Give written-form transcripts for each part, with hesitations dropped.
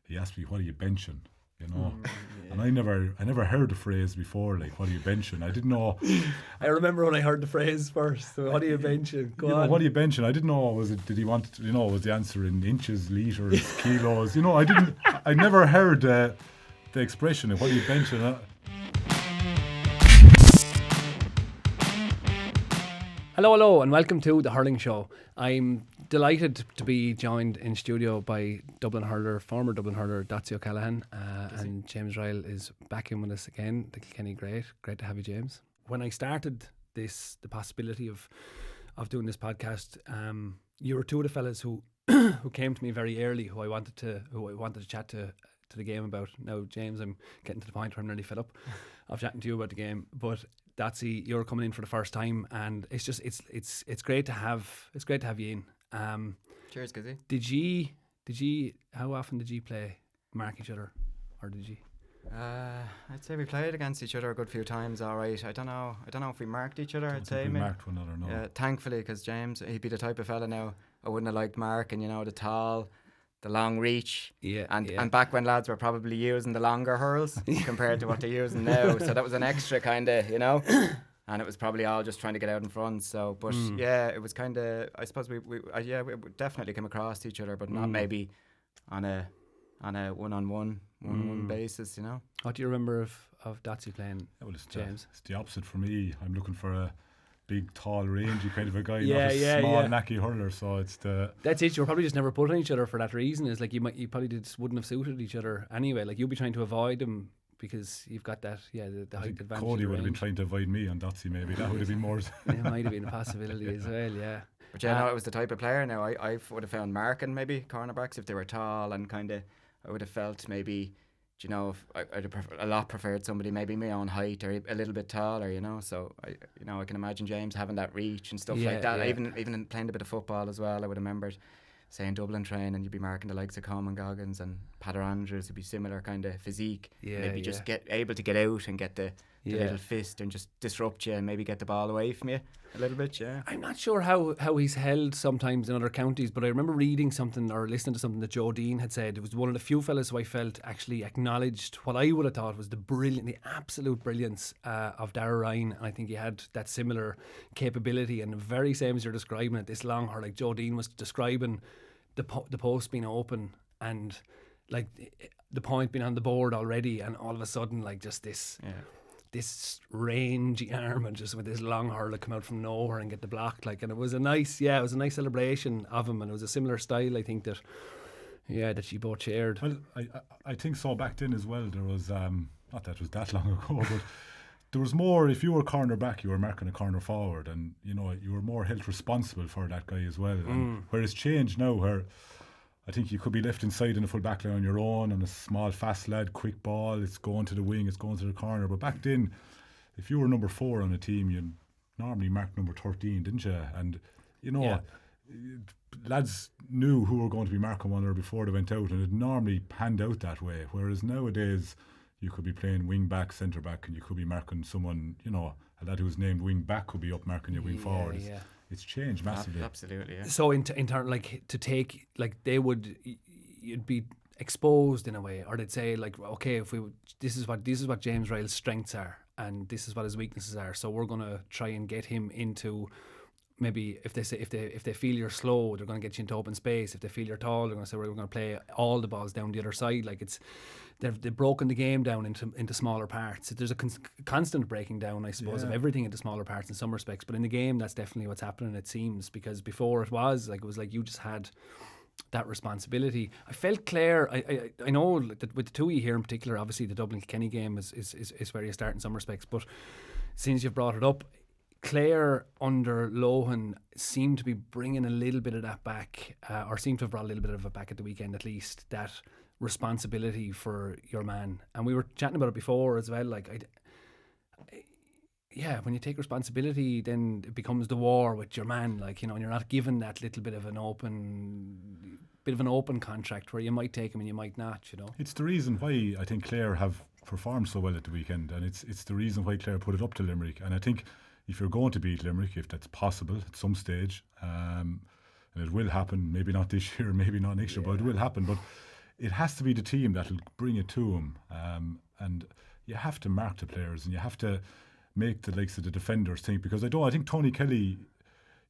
he asked me, what are you benching? You know, and I never heard the phrase before, like, what are you benching? I didn't know. I remember when I heard the phrase first. So what are you benching? Go on. What are you benching? I didn't know. Did he want to, was the answer in inches, litres, kilos? I never heard the expression of what are you benching? Hello, and welcome to the Hurling Show. I'm delighted to be joined in studio by former Dublin hurler Dotsy O'Callaghan, and James Ryall is back in with us again. The Kilkenny great to have you, James. When I started the possibility of doing this podcast, you were two of the fellas who who came to me very early, who I wanted to chat to the game about. Now, James, I'm getting to the point where I'm nearly fed up of chatting to you about the game, but Dotsy, you're coming in for the first time, and it's just it's great to have you in. Cheers, Cody. Did you? How often did you play mark each other, or did you? I'd say we played against each other a good few times. All right. I don't know if we marked each other. I'd say we maybe. Marked one another. No. Yeah, thankfully, because James, he'd be the type of fella now I wouldn't have liked marking. The tall, the long reach. And back when lads were probably using the longer hurls compared to what they're using now, so that was an extra kind of, and it was probably all just trying to get out in front. So, but it was kind of, I suppose we definitely came across each other, but not maybe on a one-on-one basis. What do you remember of Dotsy playing? James? It's the opposite for me. I'm looking for a big, tall, rangy kind of a guy, not a small, knacky hurler. So that's it. You were probably just never put on each other for that reason. Is like you probably just wouldn't have suited each other anyway. Like you'll be trying to avoid him because you've got that the height advantage. Cody would have been trying to avoid me on Dotsy. Maybe that would have been more. It might have been a possibility as well. Yeah. But it was the type of player. Now I would have found marking maybe cornerbacks if they were tall and kind of. I would have felt maybe. I'd have a lot preferred somebody maybe my own height or a little bit taller, So I can imagine James having that reach and stuff like that. Yeah. Even in playing a bit of football as well, I would have remembered, say in Dublin training, you'd be marking the likes of Coleman Goggins and Pater Andrews, would be similar kind of physique. Yeah, maybe just able to get out and get the little fist and just disrupt you and maybe get the ball away from you a little bit. Yeah, I'm not sure how he's held sometimes in other counties, but I remember reading something or listening to something that Joe.ie had said. It was one of the few fellas who I felt actually acknowledged what I would have thought was the absolute brilliance of Diarmuid, and I think he had that similar capability, and the very same as you're describing it, this long hair, like Joe.ie was describing the post being open and like the point being on the board already, and all of a sudden like just this rangy arm and just with this long hurl that come out from nowhere and get the block, like, and it was a nice celebration of him, and it was a similar style I think that you both shared. Well, I think so. Back then as well, there was not that it was that long ago, but there was more. If you were corner back, you were marking a corner forward, and you were more held responsible for that guy as well. And where it's changed now, where I think you could be left inside in the full back line on your own, and a small, fast lad, quick ball, it's going to the wing, it's going to the corner. But back then, if you were number 4 on a team, you normally marked number 13, didn't you? And, lads knew who were going to be marking one another before they went out, and it normally panned out that way. Whereas nowadays, you could be playing wing back, centre back, and you could be marking someone, a lad who's named wing back could be up marking your wing forward. It's changed massively. Absolutely, yeah. So in turn, like to take, like you'd be exposed in a way, or they'd say like, okay, this is what James Ryall's strengths are, and this is what his weaknesses are. So we're going to try and get him into, maybe if they feel you're slow, they're going to get you into open space. If they feel you're tall, they're going to say we're going to play all the balls down the other side. Like they've broken the game down into smaller parts. There's a constant breaking down, I suppose, of everything into smaller parts in some respects. But in the game, that's definitely what's happening, it seems, because before it was like you just had that responsibility. I felt Clare. I know that with the two of you here in particular, obviously the Dublin Kilkenny game is where you start in some respects. But since you've brought it up, Clare under Lohan seemed to be bringing a little bit of that back, or seemed to have brought a little bit of it back at the weekend at least, that responsibility for your man. And we were chatting about it before as well, like when you take responsibility, then it becomes the war with your man, like, and you're not given that little bit of an open contract where you might take him and you might not, It's the reason why I think Clare have performed so well at the weekend, and it's the reason why Clare put it up to Limerick. And I think if you're going to beat Limerick, if that's possible at some stage, and it will happen, maybe not this year, maybe not next year, but it will happen. But it has to be the team that'll bring it to him, and you have to mark the players, and you have to make the likes of the defenders think, because I think Tony Kelly,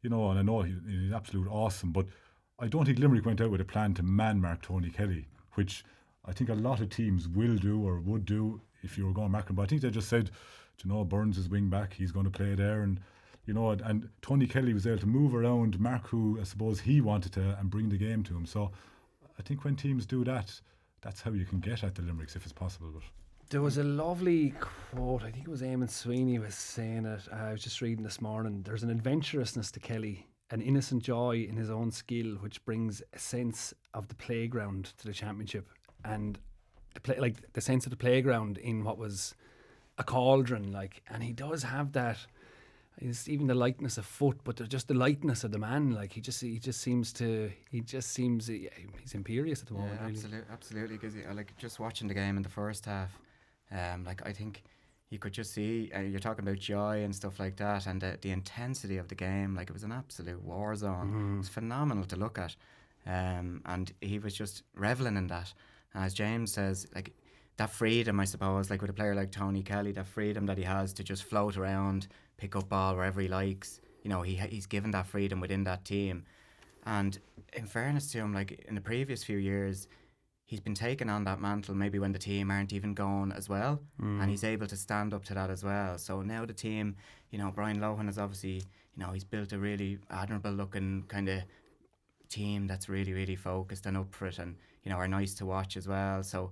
and I know he's absolute awesome, but I don't think Limerick went out with a plan to man mark Tony Kelly, which I think a lot of teams will do or would do if you were going to mark him. But I think they just said, Burns is wing back, he's going to play there, and and Tony Kelly was able to move around, mark who I suppose he wanted to, and bring the game to him. So I think when teams do that, that's how you can get at the Limericks if it's possible. But there was a lovely quote, I think it was Eamon Sweeney was saying it, I was just reading this morning, there's an adventurousness to Kelly, an innocent joy in his own skill, which brings a sense of the playground to the championship, and the sense of the playground in what was a cauldron, and he does have that. It's even the lightness of foot, but just the lightness of the man. He just seems he's imperious at the moment. Yeah, absolutely. Because just watching the game in the first half, I think you could just see, you're talking about joy and stuff like that, and the intensity of the game. It was an absolute war zone. It was phenomenal to look at, and he was just reveling in that. And as James says, that freedom, I suppose, with a player like Tony Kelly, that freedom that he has to just float around, pick up ball wherever he likes. He's given that freedom within that team. And in fairness to him, in the previous few years, he's been taking on that mantle maybe when the team aren't even going as well. And he's able to stand up to that as well. So now the team, Brian Lohan is obviously, he's built a really admirable looking kind of team that's really, really focused and up for it, and, are nice to watch as well. So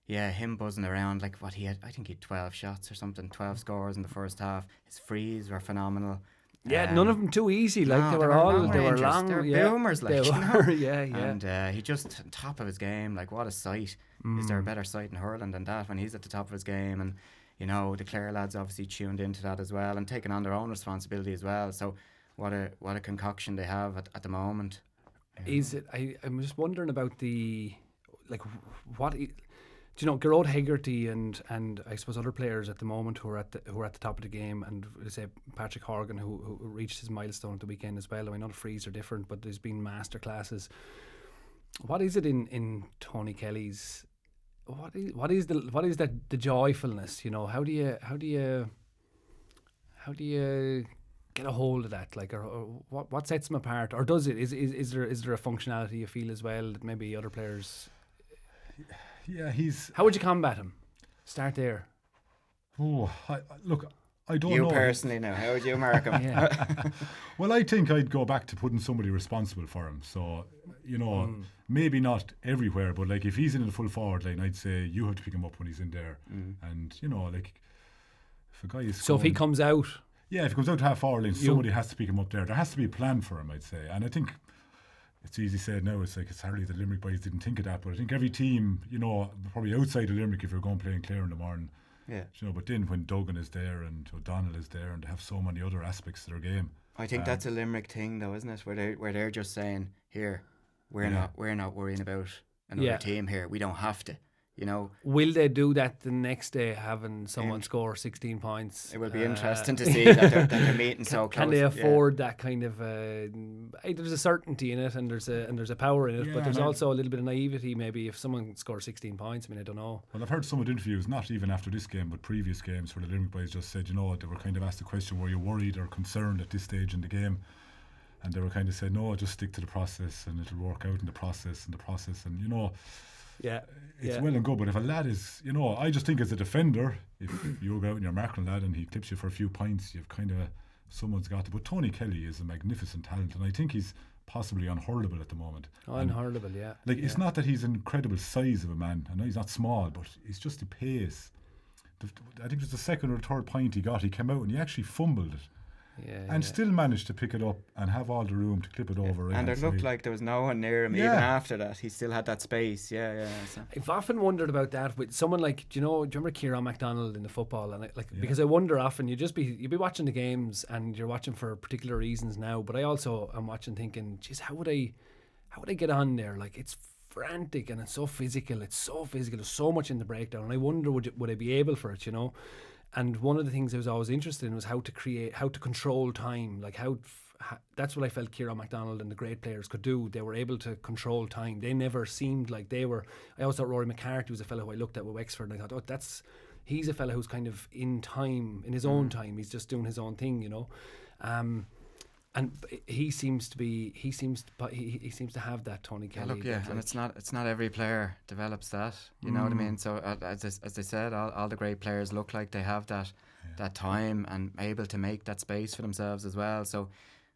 yeah, him buzzing around, I think he had 12 shots or something, 12 scores in the first half. His frees were phenomenal. Yeah, none of them too easy. They were long. They were boomers, They were, yeah. And he just on top of his game. What a sight! Is there a better sight in hurling than that when he's at the top of his game? And the Clare lads obviously tuned into that as well and taking on their own responsibility as well. So what a concoction they have at the moment. Is it? I'm just wondering about the what. Do you know Gerard Hegarty and I suppose other players at the moment who are at the top of the game, and say Patrick Horgan who reached his milestone at the weekend as well. I know the frees are different, but there's been master classes. What is it in Tony Kelly's? What is the joyfulness? How do you get a hold of that? Or what sets him apart? Or does it? Is there a functionality you feel as well that maybe other players? Yeah, How would you combat him? Start there. Oh, I don't know. You personally now, how would you mark him? Yeah. Well, I think I'd go back to putting somebody responsible for him. So, maybe not everywhere, but if he's in the full forward line, I'd say you have to pick him up when he's in there. And, if a guy is So if he comes out... Yeah, if he comes out to half forward line, somebody has to pick him up there. There has to be a plan for him, I'd say. And I think... It's easy said now, it's hardly the Limerick boys didn't think of that, but I think every team, probably outside of Limerick if you're going to play in Clare in the morning, but then when Duggan is there and O'Donnell is there and they have so many other aspects to their game. I think that's a Limerick thing though, isn't it? Where they're just saying, here, we're not worrying about another team here. We don't have to. Will they do that the next day, having someone score 16 points? It will be interesting to see that they're meeting so close. Can they afford that kind of? There's a certainty in it, and there's a power in it, but there's also a little bit of naivety. Maybe if someone scores 16 points, I don't know. Well, I've heard some of the interviews, not even after this game, but previous games, where the Limerick boys just said, they were kind of asked the question, were you worried or concerned at this stage in the game? And they were kind of saying, no, just stick to the process, and it'll work out in the process, and Yeah, it's well and good, but if a lad is, I just think as a defender, if you go out and you're marking a lad and he clips you for a few points, you've kind of, someone's got to. But Tony Kelly is a magnificent talent, and I think he's possibly unhurlable at the moment. Unhurlable, yeah. It's not that he's an incredible size of a man. I know he's not small, but it's just the pace. I think it was the second or third point he got, he came out and he actually fumbled it. And still managed to pick it up and have all the room to clip it over. And it looked like there was no one near him even after that. He still had that space. So. I've often wondered about that with someone do you remember Kieran MacDonald in the football? And because I wonder often, you'd be watching the games and you're watching for particular reasons now. But I also am watching thinking, geez, how would I get on there? It's frantic and it's so physical. There's so much in the breakdown. And I wonder would I be able for it? And one of the things I was always interested in was how to control time, that's what I felt Kieran MacDonald and the great players could do. They were able to control time. They never seemed like they were. I always thought Rory McCarthy was a fellow who I looked at with Wexford, and I thought, he's a fellow who's kind of in time, in his own time. He's just doing his own thing, you know. And he seems to have that, Tony Kelly. And it's not every player develops that. You know what I mean? So as I said, all the great players look like they have that time and able to make that space for themselves as well. So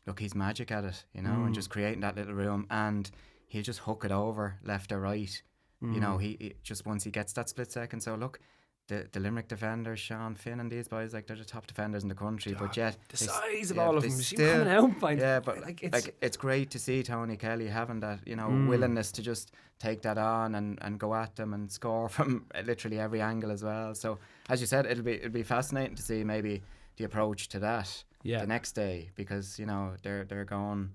look, he's magic at it, you know, and just creating that little room, and he'll just hook it over left or right. You know, he just once he gets that split second. So look, the Limerick defenders, Sean Finn and these boys, like, they're the top defenders in the country. But yet the size of all of them, coming out by it's great to see Tony Kelly having that, you know, willingness to just take that on and go at them and score from literally every angle as well. So as you said, it'll be fascinating to see maybe the approach to that the next day, because, you know, they're going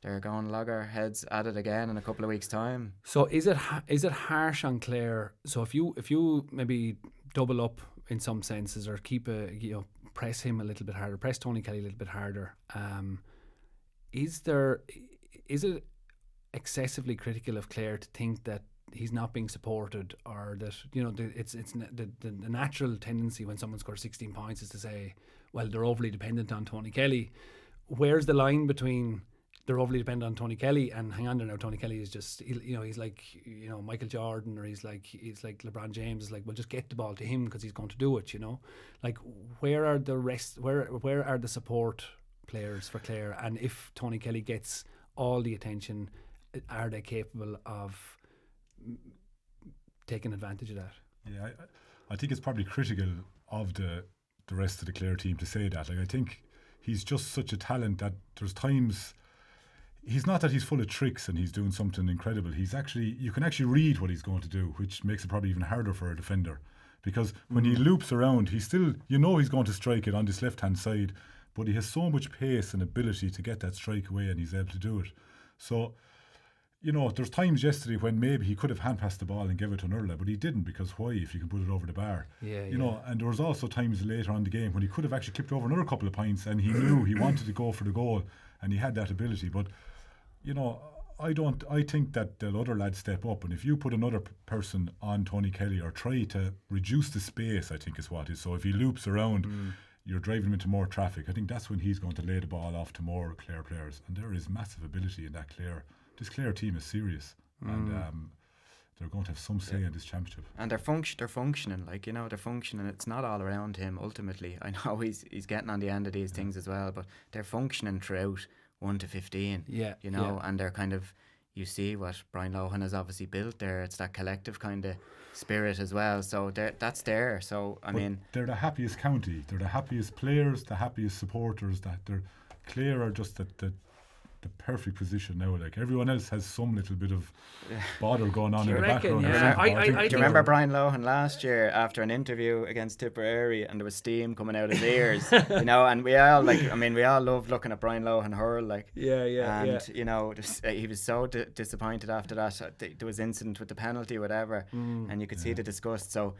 loggerheads at it again in a couple of weeks' time. So is it harsh on Clare? So if you maybe double up in some senses, or press him a little bit harder, press Tony Kelly a little bit harder, is it excessively critical of Clare to think that he's not being supported, or that, you know, it's the natural tendency when someone scores 16 points is to say, well, they're overly dependent on Tony Kelly? Where's the line between they're overly dependent on Tony Kelly and hang on there now, Tony Kelly is just, you know, he's like, you know, Michael Jordan, or he's like LeBron James, is like, well, just get the ball to him because he's going to do it, you know? Like, where are the rest, where are the support players for Clare? And if Tony Kelly gets all the attention, are they capable of taking advantage of that? Yeah, I think it's probably critical of the rest of the Clare team to say that. Like, I think he's just such a talent that there's times, he's not that he's full of tricks and he's doing something incredible. You can actually read what he's going to do, which makes it probably even harder for a defender, because when he loops around, he's still, you know, he's going to strike it on this left hand side, but he has so much pace and ability to get that strike away, and he's able to do it. So, you know, there's times yesterday when maybe he could have hand passed the ball and give it to an Urla, but he didn't, because why, if you can put it over the bar? You know, and there was also times later on in the game when he could have actually clipped over another couple of points, and he knew he wanted to go for the goal, and he had that ability. But, you know, I think that the other lads step up, and if you put another person on Tony Kelly, or try to reduce the space, I think is what it is. So if he loops around, you're driving him into more traffic. I think that's when he's going to lay the ball off to more Clare players, and there is massive ability in that Clare. This Clare team is serious, and they're going to have some say in this championship. And they're functioning, like, you know, they're functioning. It's not all around him ultimately. I know he's getting on the end of these things as well, but they're functioning throughout 1 to 15. You know, and they're kind of, you see what Brian Lohan has obviously built there. It's that collective kind of spirit as well. So that's there. So I mean, they're the happiest county. They're the happiest players, the happiest supporters. Clare are just the perfect position now. Like, everyone else has some little bit of bother going on in the background. Do you remember Brian Lohan last year after an interview against Tipperary, and there was steam coming out of his ears, you know, and we all loved looking at Brian Lohan hurl, like, you know, he was so disappointed after that. There was incident with the penalty, whatever, and you could see the disgust. So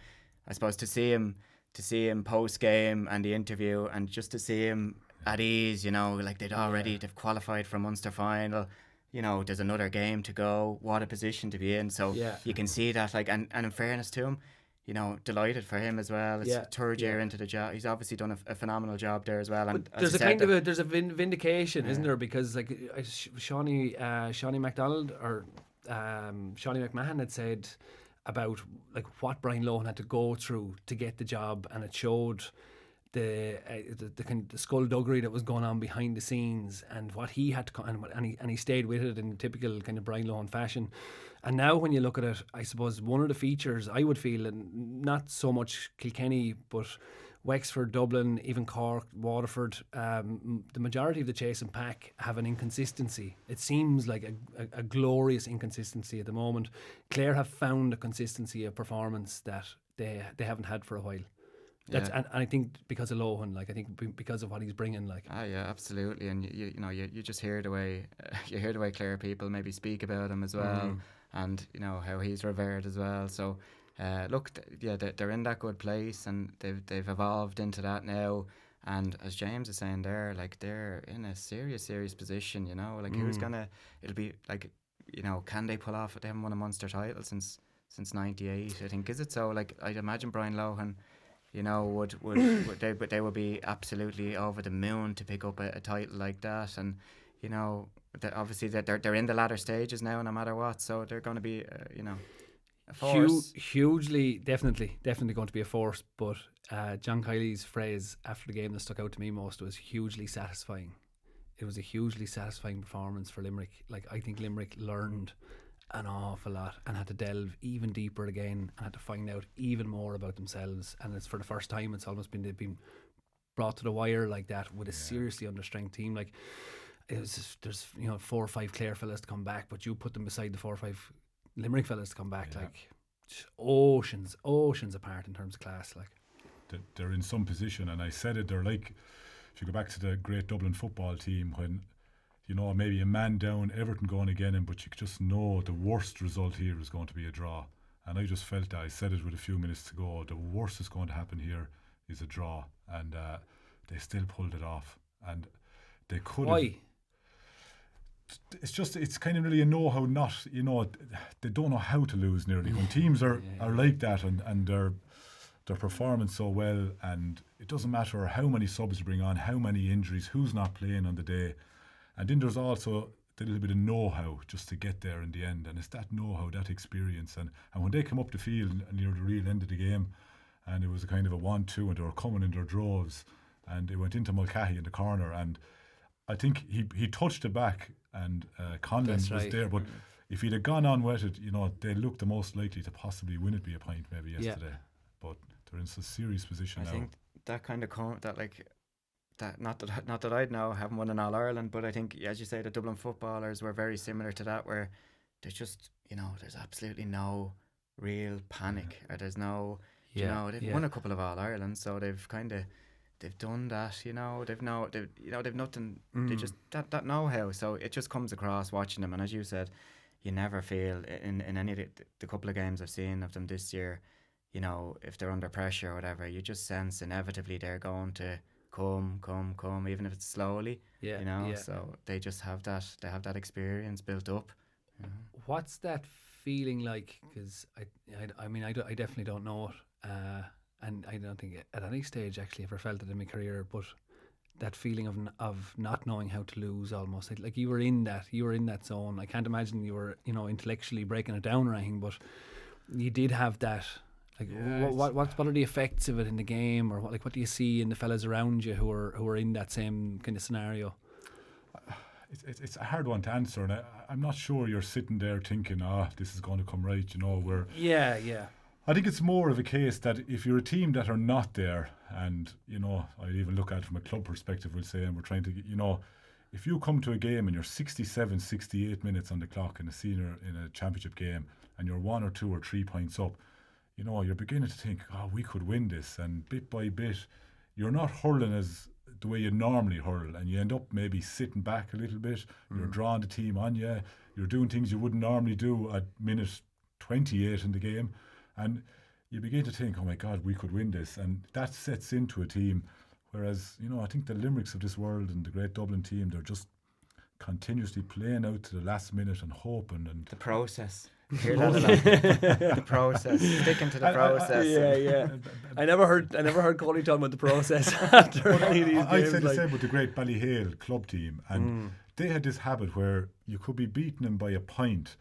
I suppose to see him post game and the interview, and just to see him at ease, you know, like they've qualified for a Munster final, you know, there's another game to go, what a position to be in. So you can see that, like, and in fairness to him, you know, delighted for him as well. It's third year into the job. He's obviously done a phenomenal job there as well. And there's a vindication, isn't there? Because, like, Shawnee MacDonald or Shawnee McMahon had said about, like, what Brian Lohan had to go through to get the job, and it showed the kind of skullduggery that was going on behind the scenes, and what he had to and he stayed with it in typical kind of Brian Lohan fashion. And now when you look at it, I suppose one of the features I would feel, and not so much Kilkenny, but Wexford, Dublin, even Cork, Waterford, the majority of the chasing pack have an inconsistency. It seems like a glorious inconsistency at the moment. Clare have found a consistency of performance that they haven't had for a while. And I think because of Lohan, like, I think because of what he's bringing, like. Yeah, absolutely. And you know, you just hear the way Clare people maybe speak about him as well, and you know how he's revered as well. So look, they're in that good place, and they've evolved into that now. And as James is saying there, like they're in a serious position, you know. Like who's gonna? It'll be like, you know, can they pull off? They haven't won a Munster title since '98, I think. Is it so? Like I'd imagine Brian Lohan, you know, would they would be absolutely over the moon to pick up a title like that. And you know, obviously they're in the latter stages now, no matter what. So they're going to be, you know, a force. Hugely, definitely going to be a force. But John Kiley's phrase after the game that stuck out to me most was hugely satisfying. It was a hugely satisfying performance for Limerick. Like I think Limerick learned an awful lot and had to delve even deeper again and had to find out even more about themselves. And it's for the first time it's almost they've been brought to the wire like that with a seriously understrength team. Like there's 4 or 5 Clare fellas to come back, but you put them beside the 4 or 5 Limerick fellas to come back, like oceans apart in terms of class. Like they're in some position, and I said it, they're like, if you go back to the great Dublin football team when, you know, maybe a man down, Everton going again, but you just know the worst result here is going to be a draw. And I just felt that, I said it with a few minutes to go, the worst that's going to happen here is a draw. And they still pulled it off. And they could have. Why? It's kind of really a know-how, not, you know, they don't know how to lose nearly. When teams are like that and they're performing so well, and it doesn't matter how many subs you bring on, how many injuries, who's not playing on the day. And then there's also the little bit of know-how just to get there in the end. And it's that know-how, that experience. And when they come up the field and near the real end of the game, and it was a kind of a 1-2 and they were coming in their droves, and they went into Mulcahy in the corner, and I think he touched it back, and Conlon was there. But if he'd have gone on with it, you know, they looked the most likely to possibly win it by a point maybe yesterday. Yeah. But they're in a serious position now. I think that kind of not that I'd know, haven't won an All Ireland, but I think, as you say, the Dublin footballers were very similar to that, where there's just, you know, there's absolutely no real panic, or there's no, you know, they've won a couple of All Irelands, so they've done that, you know, they've nothing, they just that know-how, so it just comes across watching them. And as you said, you never feel in any of the couple of games I've seen of them this year, you know, if they're under pressure or whatever, you just sense inevitably they're going to come, even if it's slowly, you know. So they just have that experience built up. You know. What's that feeling like? Because I mean, I definitely don't know it, and I don't think at any stage actually ever felt it in my career. But that feeling of not knowing how to lose, almost like you were in that zone. I can't imagine you were, you know, intellectually breaking it down or anything, but you did have that. Like what are the effects of it in the game, or what do you see in the fellas around you who are in that same kind of scenario? It's a hard one to answer, and I'm not sure you're sitting there thinking, this is going to come right, you know. I think it's more of a case that if you're a team that are not there, and, you know, I even look at it from a club perspective, we'll say, and we're trying to, you know, if you come to a game and you're 67, 68 minutes on the clock in a championship game, and you're 1 or 2 or 3 points up, you know, you're beginning to think, we could win this. And bit by bit, you're not hurling as the way you normally hurl, and you end up maybe sitting back a little bit. You're drawing the team on you. You're doing things you wouldn't normally do at minute 28 in the game. And you begin to think, oh my God, we could win this. And that sets into a team. Whereas, you know, I think the Limericks of this world and the great Dublin team, they're just continuously playing out to the last minute and hoping. And the process. The process, sticking to the process. I never heard Cody talking about the process after any of these games. I said the same with the great Ballyhale club team, and they had this habit where you could be beating them by a point,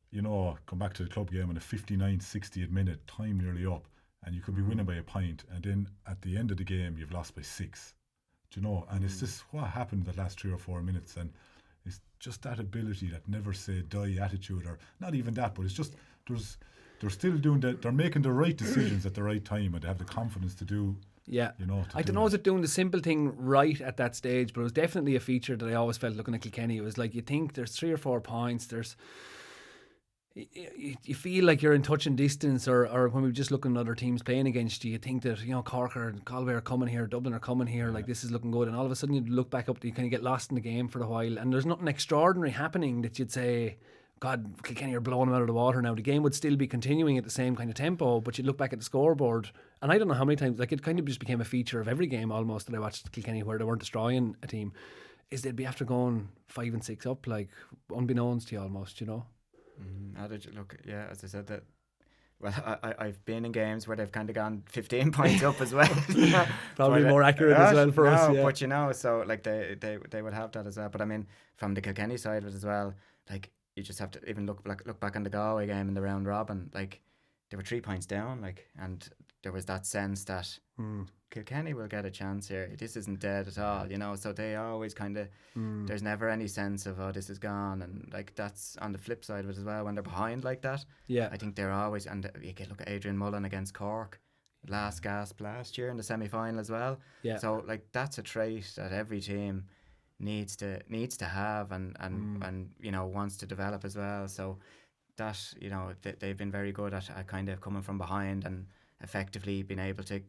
you know, come back to the club game on a 59-60th minute, time nearly up, and you could be winning by a point, and then at the end of the game you've lost by 6. Do you know? And it's just what happened the last 3 or 4 minutes, and it's just that ability, that never say die attitude, or not even that, but it's just they're still doing that. They're making the right decisions at the right time, and they have the confidence to do. Yeah, you know. I don't know, is it doing the simple thing right at that stage? But it was definitely a feature that I always felt looking at Kilkenny. It was like you think there's 3 or 4 points. You feel like you're in touching distance, or when we were just looking at other teams playing against you, you think that, you know, Cork and Galway are coming here, Dublin are coming here, like this is looking good, and all of a sudden you look back up, you kind of get lost in the game for a while, and there's nothing extraordinary happening that you'd say, God, Kilkenny are blowing them out of the water now. The game would still be continuing at the same kind of tempo, but you look back at the scoreboard, and I don't know how many times, like it kind of just became a feature of every game almost that I watched Kilkenny where they weren't destroying a team, is they'd be after going 5 and 6 up, like unbeknownst to you almost, you know. How did you look? Yeah, as I said that. Well, I've been in games where they've kind of gone 15 points up as well. Probably more accurate as well for us. Yeah. But you know, so like they would have that as well. But I mean, from the Kilkenny side of it as well, like you just have to even look back on the Galway game in the round robin. Like they were 3 points down, like, and there was that sense that Kilkenny will get a chance here. This isn't dead at all, you know. So they always kind of there's never any sense of this is gone, and like that's on the flip side of it as well. When they're behind like that, I think they're always, and you can look at Adrian Mullen against Cork, last gasp last year in the semi-final as well. Yeah. So like that's a trait that every team needs to have and you know wants to develop as well. So that, you know, they've been very good at kind of coming from behind and effectively being able to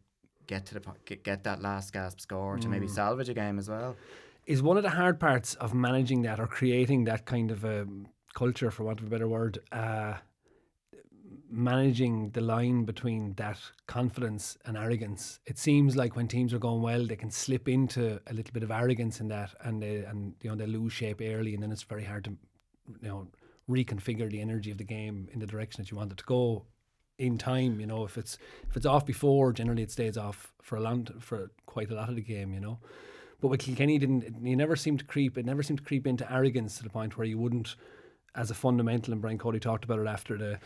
get that last gasp score to maybe salvage a game as well. Is one of the hard parts of managing that or creating that kind of a culture, for want of a better word, managing the line between that confidence and arrogance? It seems like when teams are going well, they can slip into a little bit of arrogance in that, and you know, they lose shape early, and then it's very hard to, you know, reconfigure the energy of the game in the direction that you want it to go in time. You know, if it's off before, generally it stays off for quite a lot of the game, you know. But with Kilkenny, it never seemed to creep into arrogance to the point where you wouldn't, as a fundamental, and Brian Cody talked about it after the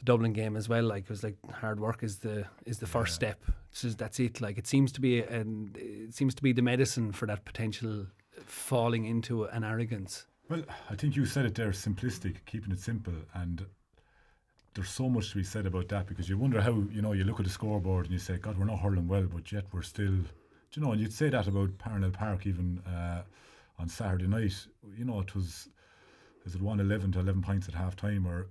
Dublin game as well, like it was like hard work is the first step. That's it. Like it seems to be the medicine for that potential falling into an arrogance. Well, I think you said it there, simplistic, keeping it simple, and there's so much to be said about that, because you wonder how, you know, you look at the scoreboard and you say, God, we're not hurling well, but yet we're still, you know, and you'd say that about Parnell Park even on Saturday night. You know, it was 1-11 to 11 points at half time, or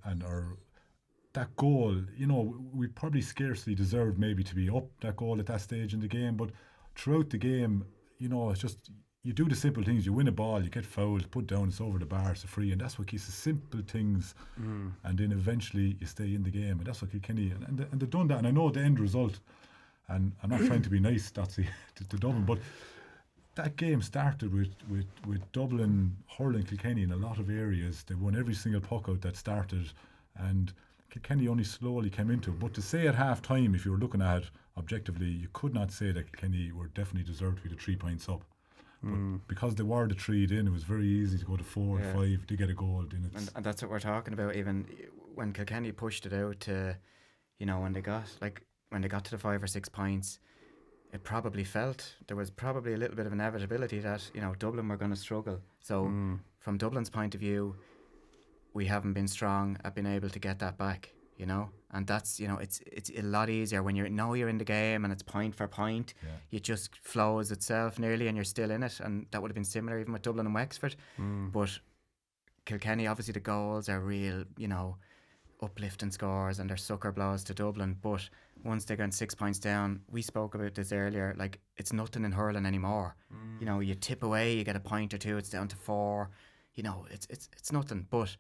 that goal, you know, we probably scarcely deserved maybe to be up that goal at that stage in the game, but throughout the game, you know, it's just, you do the simple things. You win a ball, you get fouled, put down, it's over the bar, it's a free, and that's what keeps the simple things. And then eventually you stay in the game, and that's what Kilkenny, and they've done that. And I know the end result, and I'm not trying to be nice, Dotsy, to Dublin, but that game started with Dublin hurling Kilkenny in a lot of areas. They won every single puck out that started, and Kilkenny only slowly came into it. But to say at half time, if you were looking at it objectively, you could not say that Kilkenny were definitely deserved to be the 3 points up. But because they were the 3 in, it was very easy to go to 4 or 5 to get a goal. And that's what we're talking about. Even when Kilkenny pushed it out to, you know, when they got to the 5 or 6 points, it probably felt there was probably a little bit of inevitability that, you know, Dublin were going to struggle. So from Dublin's point of view, we haven't been strong at being able to get that back, you know. And that's, you know, it's a lot easier when you're in the game and it's point for point. It just flows itself nearly, and you're still in it. And that would have been similar even with Dublin and Wexford. But Kilkenny, obviously the goals are real, you know, uplifting scores, and they're sucker blows to Dublin. But once they got 6 points down, we spoke about this earlier, like it's nothing in hurling anymore. You know, you tip away, you get a point or two, it's down to 4. You know, it's nothing. But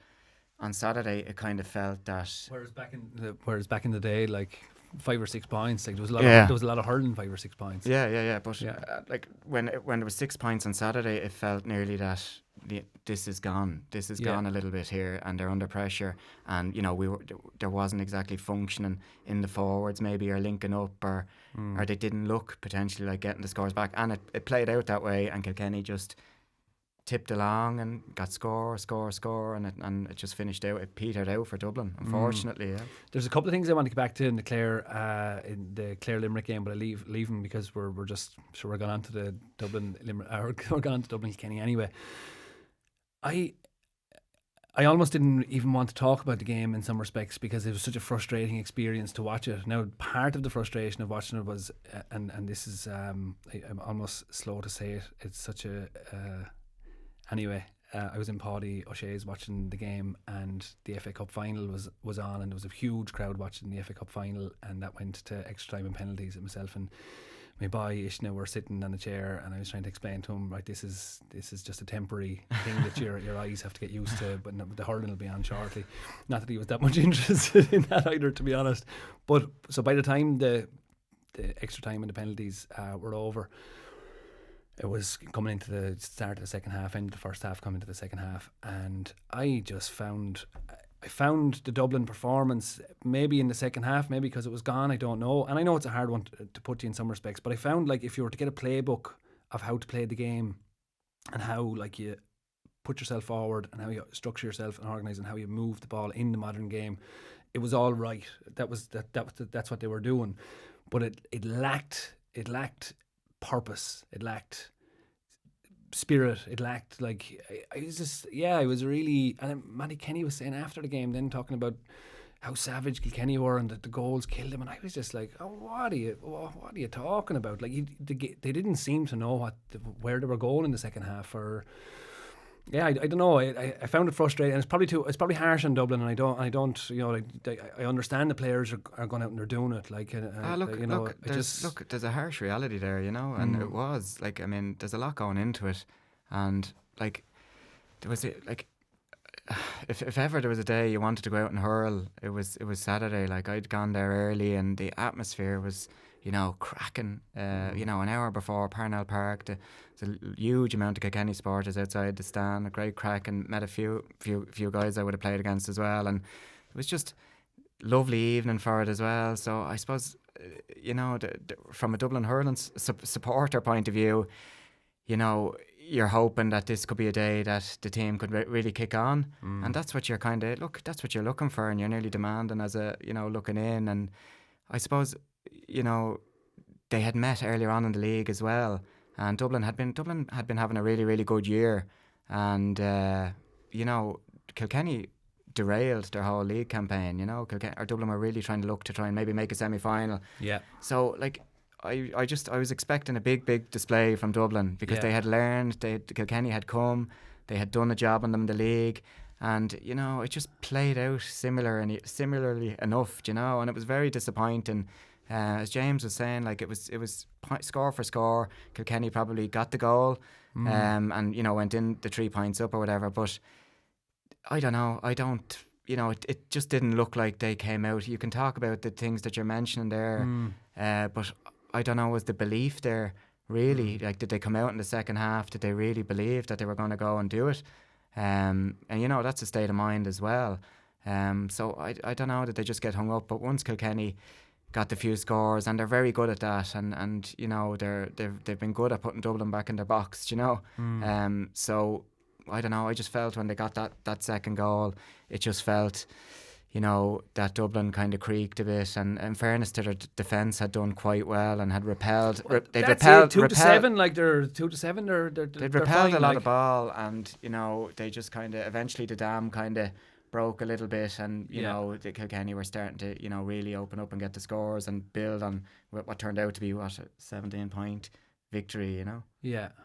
on Saturday, it kind of felt that. Whereas back in the day, like 5 or 6 points, like there was a lot of hurling 5 or 6 points. But like when there was 6 points on Saturday, it felt nearly that this is gone. This is gone a little bit here, and they're under pressure. And you know, there wasn't exactly functioning in the forwards, maybe, or linking up, or they didn't look potentially like getting the scores back. And it played out that way, and Kilkenny just tipped along and got score, and it just finished out. It petered out for Dublin, unfortunately. There's a couple of things I want to get back to in the Clare Limerick game, but I leave them because we're just sure we're going on to the Dublin Limerick, or we're going on to Dublin Kilkenny anyway. I almost didn't even want to talk about the game in some respects, because it was such a frustrating experience to watch it. Now, part of the frustration of watching it was, and this is I'm almost slow to say it, it's such a anyway, I was in Paddy O'Shea's watching the game, and the FA Cup final was on, and there was a huge crowd watching the FA Cup final, and that went to extra time and penalties. And myself and my boy Ishna were sitting on a chair, and I was trying to explain to him, right, this is just a temporary thing that your eyes have to get used to, but the hurling will be on shortly. Not that he was that much interested in that either, to be honest. But so by the time the extra time and the penalties were over, it was coming into the start of the second half, end of the first half, coming into the second half, and I just found the Dublin performance, maybe in the second half, maybe because it was gone, I don't know. And I know it's a hard one to put you in some respects, but I found like if you were to get a playbook of how to play the game and how like you put yourself forward and how you structure yourself and organise and how you move the ball in the modern game, it was all right. That's what they were doing, but it lacked purpose. It lacked spirit. It lacked like I was just I was really, and Matty Kenny was saying after the game then talking about how savage Kilkenny were and that the goals killed him, and I was just like, oh, what are you talking about? Like they didn't seem to know where they were going in the second half. Or I don't know. I found it frustrating, and it's probably harsh on Dublin, and I don't I understand the players are going out and they're doing it. Like there's a harsh reality there, and it was like, I mean, there's a lot going into it, and like there was if ever there was a day you wanted to go out and hurl, it was Saturday. Like I'd gone there early, and the atmosphere was cracking. An hour before Parnell Park, there's a huge amount of Kilkenny supporters outside the stand, a great crack, and met a few guys I would have played against as well, and it was just lovely evening for it as well. So I suppose from a Dublin hurling supporter point of view, you're hoping that this could be a day that the team could really kick on, and that's what you're that's what you're looking for, and you're nearly demanding as a looking in. And I suppose they had met earlier on in the league as well, and Dublin had been having a really, really good year, and Kilkenny derailed their whole league campaign. Dublin were really trying to try and maybe make a semi-final. Yeah. So like I was expecting a big display from Dublin, because they had learned, Kilkenny had come, they had done a job on them in the league, and it just played out similarly enough, and it was very disappointing. As James was saying, like it was score for score. Kilkenny probably got the goal, and went in the 3 points up or whatever. But I don't know. It just didn't look like they came out. You can talk about the things that you're mentioning there, but I don't know, was the belief there really? Like, did they come out in the second half? Did they really believe that they were going to go and do it? And that's a state of mind as well. So I don't know, did they just get hung up? But once Kilkenny got the few scores, and they're very good at that, and they've been good at putting Dublin back in their box, so I don't know, I just felt when they got that second goal, it just felt that Dublin kind of creaked a bit, and in fairness to their defence, had done quite well and had repelled. They'd repelled 2-7, like they're 2-7. They'd repelled a lot of ball, and they just kind of eventually the dam kind of broke a little bit, and the Kilkenny were starting to really open up and get the scores and build on what turned out to be a 17-point victory.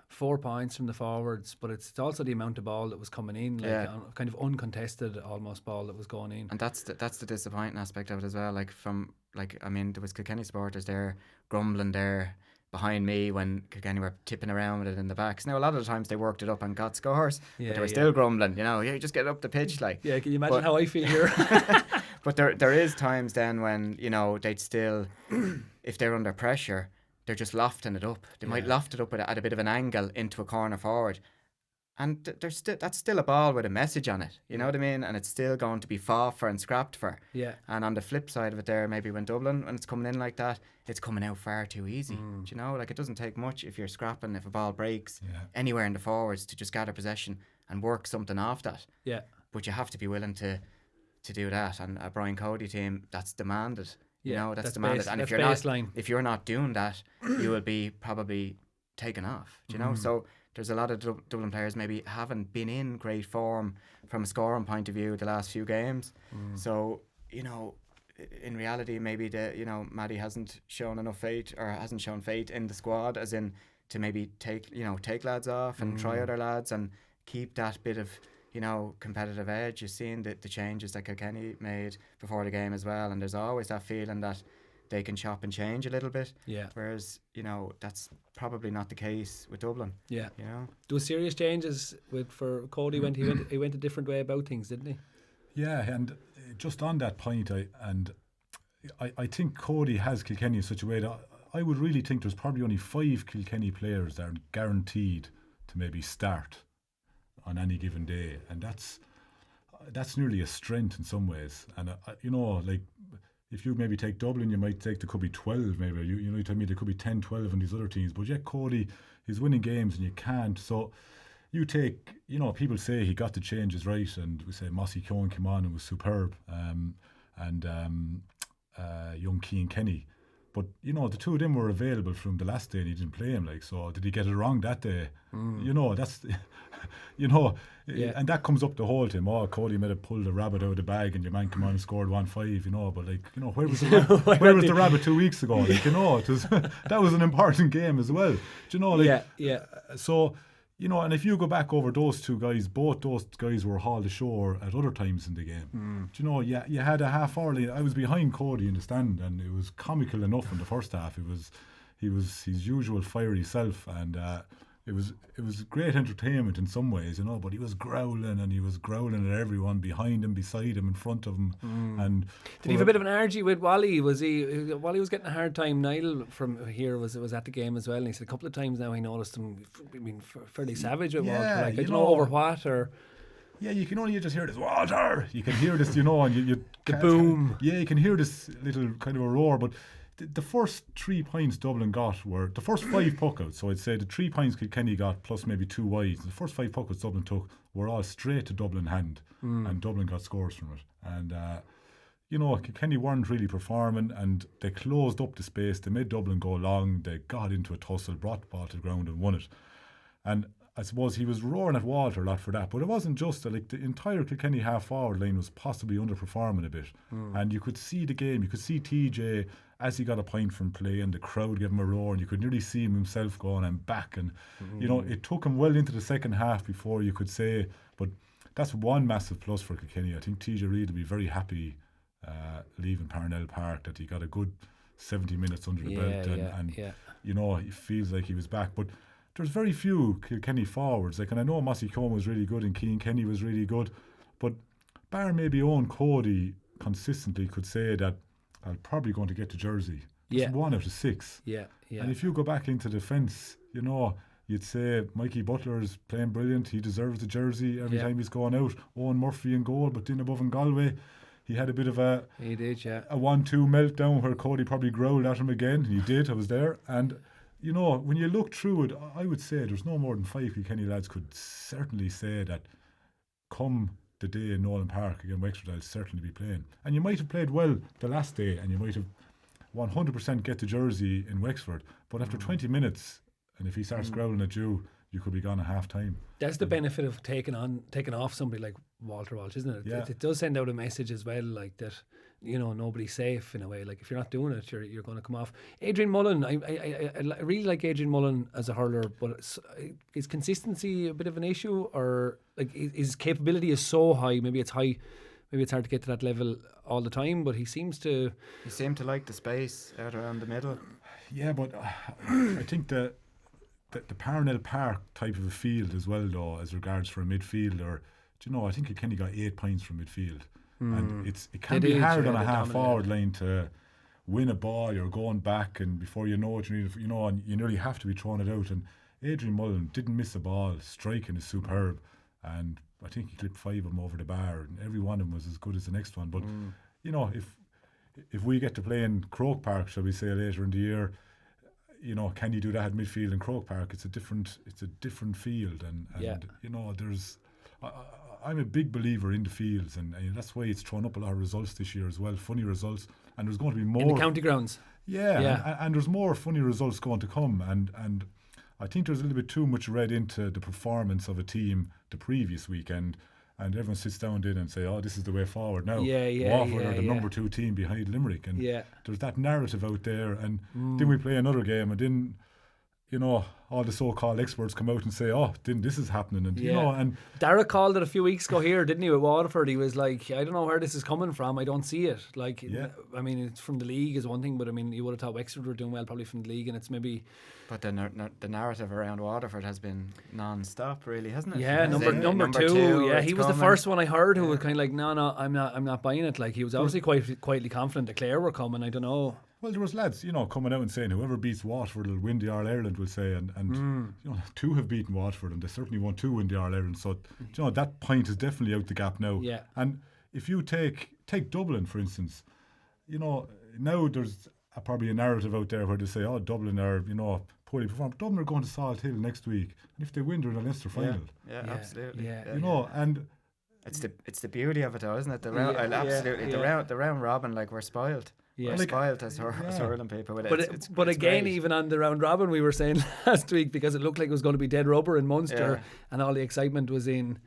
4 points from the forwards, but it's also the amount of ball that was coming in, kind of uncontested almost ball that was going in, and that's the disappointing aspect of it as well. There was Kilkenny supporters there grumbling there behind me when Kilkenny were tipping around with it in the backs. Now, a lot of the times they worked it up and got scores, but they were still grumbling, you just get up the pitch. Can you imagine how I feel here? But there is times then when, they'd still, if they're under pressure, they're just lofting it up. They might loft it up at a bit of an angle into a corner forward. And that's still a ball with a message on it, you know what I mean? And it's still going to be fought for and scrapped for. Yeah. And on the flip side of it there, maybe when Dublin, when it's coming in like that, it's coming out far too easy. Do it doesn't take much if you're scrapping, if a ball breaks anywhere in the forwards, to just gather possession and work something off that. Yeah. But you have to be willing to do that. And a Brian Cody team, that's demanded. That's demanded. And if you're not doing that, you will be probably taken off. Do you know? So there's a lot of Dublin players maybe haven't been in great form from a scoring point of view the last few games. So, in reality, maybe Maddie hasn't shown enough faith, or hasn't shown faith in the squad, as in to maybe take lads off and try other lads and keep that bit of competitive edge. You've seen the changes that Kilkenny made before the game as well, and there's always that feeling that they can chop and change a little bit. Yeah. Whereas, that's probably not the case with Dublin. Yeah. There were serious changes for Cody. He went a different way about things, didn't he? Yeah, and just on that point, I think Cody has Kilkenny in such a way that I would really think there's probably only 5 Kilkenny players that are guaranteed to maybe start on any given day, and that's nearly a strength in some ways. And like if you maybe take Dublin, you might take there could be 12 maybe. You tell me there could be 10, 12 in these other teams, but yet Cody is winning games and you can't. So you take, people say he got the changes right, and we say Mossy Keoghan came on and was superb, and young Cian Kenny. But, the two of them were available from the last day and he didn't play him. So did he get it wrong that day? That's, and that comes up the whole time. Oh, Cody might have pulled a rabbit out of the bag and your man came on and scored 1-5, but where was the rabbit 2 weeks ago? That was an important game as well. So, and if you go back over those two guys, both those guys were hauled ashore at other times in the game. You had a half hour. I was behind Cody in the stand, and it was comical enough in the first half. He was his usual fiery self, and it was great entertainment in some ways, but he was growling at everyone behind him, beside him, in front of him. And did he have a bit of an argy with Wally? Wally was getting a hard time. Niall from here was at the game as well, and he said a couple of times now he noticed him being fairly savage with Walter. I don't know over what or. Yeah, you can only just hear this Walter. You can hear this, and you the boom. Yeah, you can hear this little kind of a roar, but. The first 3 points Dublin got were the first 5 puckouts. So I'd say the 3 points Kilkenny got plus maybe 2 wides. The first 5 puckouts Dublin took were all straight to Dublin hand, and Dublin got scores from it. And Kilkenny weren't really performing, and they closed up the space. They made Dublin go long. They got into a tussle, brought the ball to the ground, and won it. And I suppose he was roaring at Walter a lot for that, but it wasn't just the entire Kilkenny half forward line was possibly underperforming a bit, and you could see the game. You could see TJ as he got a point from play, and the crowd gave him a roar, and you could nearly see him himself going and back, and it took him well into the second half before you could say. But that's one massive plus for Kilkenny. I think TJ Reid will be very happy leaving Parnell Park that he got a good 70 minutes under the belt, and he feels like he was back. But there's very few Kilkenny forwards. And I know Mossy Keoghan was really good and Cian Kenny was really good, but bar maybe Owen Cody consistently could say that I'm probably going to get the jersey. It's 1 out of 6. Yeah. And if you go back into defence, you'd say Mikey Butler is playing brilliant. He deserves the jersey every time he's going out. Owen Murphy in goal, but then above in Galway, he had a bit of a 1-2 meltdown where Cody probably growled at him again. He did. I was there. And when you look through it, I would say there's no more than 5 Kilkenny lads could certainly say that come the day in Nolan Park again, Wexford, I'll certainly be playing. And you might have played well the last day, and you might have 100% get the jersey in Wexford, but after 20 minutes, and if he starts growling at you, you could be gone at half time. That's the benefit of taking off somebody like Walter Walsh, isn't it? It does send out a message as well, like that. Nobody's safe in a way. Like if you're not doing it, you're going to come off. Adrian Mullen, I really like Adrian Mullen as a hurler, but is consistency a bit of an issue, or like his capability is so high? Maybe it's hard to get to that level all the time, but he seemed to like the space out around the middle. Yeah, but I think the Parnell Park type of a field as well, though, as regards for a midfielder. I think Kilkenny got 8 points from midfield. And it can be hard on a half forward line to win a ball. You're going back, and before you know it, and you nearly have to be throwing it out. And Adrian Mullen didn't miss a ball. Striking is superb, and I think he clipped 5 of them over the bar, and every one of them was as good as the next one. But if we get to play in Croke Park, shall we say, later in the year, can you do that at midfield in Croke Park? It's a different field, and there's. I'm a big believer in the fields, and that's why it's thrown up a lot of results this year as well, funny results, and there's going to be more in the county grounds. And there's more funny results going to come, and I think there's a little bit too much read into the performance of a team the previous weekend, and everyone sits down then and say, oh, this is the way forward now. Waterford are the number 2 team behind Limerick, and there's that narrative out there, and then we play another game, and then you know, all the so-called experts come out and say, "Oh, then this is happening," and you know, and Derek called it a few weeks ago here, didn't he? With Waterford, he was like, "I don't know where this is coming from. I don't see it." Like, I mean, it's from the league is one thing, but I mean, you would have thought Wexford were doing well probably from the league, and it's maybe. But the narrative around Waterford has been non-stop, really, hasn't it? Yeah, number two. Yeah, he was the first one I heard who was kind of like, "No, I'm not buying it." Like, he was obviously quite quietly confident that Clare were coming. I don't know. Well, there was lads, you know, coming out and saying whoever beats Waterford will win the All-Ireland, will say, and you know, 2 have beaten Waterford, and they certainly won 2 in the All-Ireland. So, you know, that point is definitely out the gap now. Yeah. And if you take Dublin, for instance, you know, now there's probably a narrative out there where they say, "Oh, Dublin are, you know, poorly performed." Dublin are going to Salt Hill next week, and if they win, they're in the Leinster final. Yeah, absolutely. Yeah. You know, and it's the beauty of it, though, isn't it? The round robin, like, we're spoiled. Yeah. We're spoiled as hurling people with it. But it's again, great. even on the round robin, we were saying last week, because it looked like it was going to be dead rubber in Munster, and all the excitement was in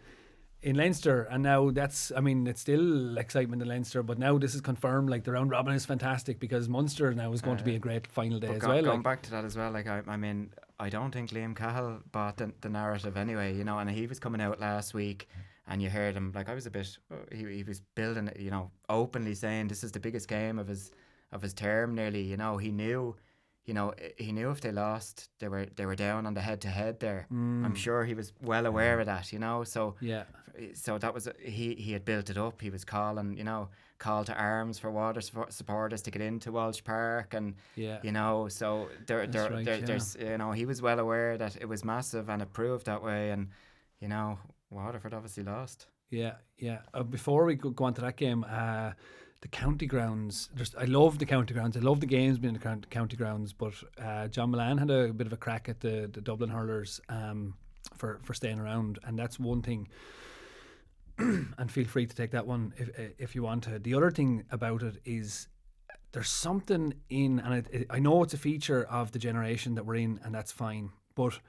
Leinster, and now it's still excitement in Leinster, but now this is confirmed. Like, the round robin is fantastic because Munster now is going to be a great final day as well. Going back to that as well, like, I mean, I don't think Liam Cahill bought the narrative anyway, you know, and he was coming out last week. And you heard him, like, I was a bit. He was building it, you know, openly saying this is the biggest game of his term. Nearly, you know, he knew if they lost, they were down on the head-to-head there. I'm sure he was well aware of that, you know. So so that was he had built it up. He was calling, you know, call to arms for water supporters to get into Walsh Park, and you know, so there's you know, he was well aware that it was massive, and it proved that way, and you know. Waterford obviously lost. Yeah. Before we go on to that game, the county grounds. I love the county grounds. I love the games being in the county grounds. But John Milan had a bit of a crack at the Dublin hurlers for staying around, and that's one thing. And feel free to take that one if you want to. The other thing about it is there's something in, and I know it's a feature of the generation that we're in, and that's fine. But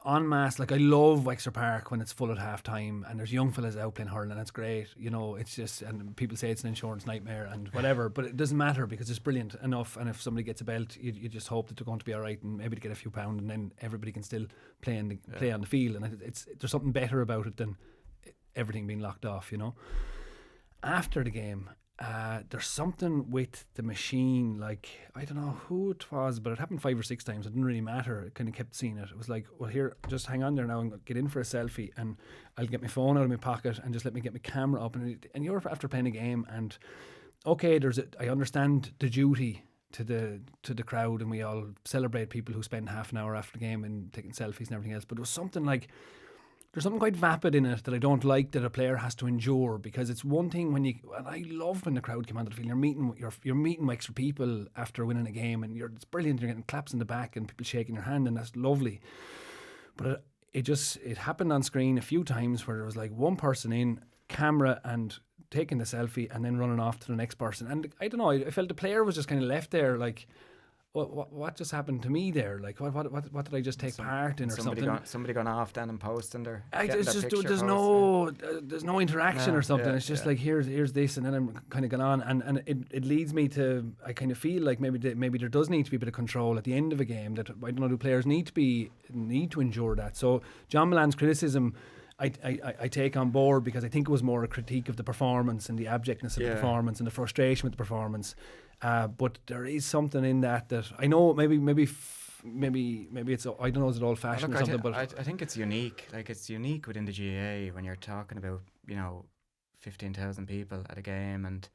en masse, like, I love Wexford Park when it's full at half time and there's young fellas out playing hurling, and it's great, you know. It's just, and people say it's an insurance nightmare and whatever, but it doesn't matter because it's brilliant enough, and if somebody gets a belt, you just hope that they're going to be alright and maybe to get a few pound, and then everybody can still play on the field, and there's something better about it than everything being locked off, you know. After the game, there's something with the machine, like, I don't know who it was, but it happened 5 or 6 times. It didn't really matter. It kind of kept seeing it. It was like, well, here, just hang on there now and get in for a selfie, and I'll get my phone out of my pocket and just let me get my camera up. And you're after playing a game, and okay, I understand the duty to the crowd, and we all celebrate people who spend half an hour after the game and taking selfies and everything else. But it was something like, there's something quite vapid in it that I don't like that a player has to endure, because it's one thing and I love when the crowd come onto the field. You're meeting extra people after winning a game, and it's brilliant. You're getting claps in the back and people shaking your hand, and that's lovely. But it happened on screen a few times where there was like one person in camera and taking the selfie and then running off to the next person, and I don't know. I felt the player was just kind of left there like, what just happened to me there? Like, what did I just take part in, or something? Somebody gone off then and posting their. There's no interaction or something. It's just like, here's this, and then I'm kind of gone on, and it leads me to, I kind of feel like maybe there does need to be a bit of control at the end of a game. That, I don't know, do players need to endure that? So John Milan's criticism, I take on board, because I think it was more a critique of the performance and the abjectness of the performance and the frustration with the performance. But there is something in that I know maybe it's, I don't know, is it old fashioned or something? But I think it's unique. Like, it's unique within the GAA when you're talking about, you know, 15,000 people at a game, and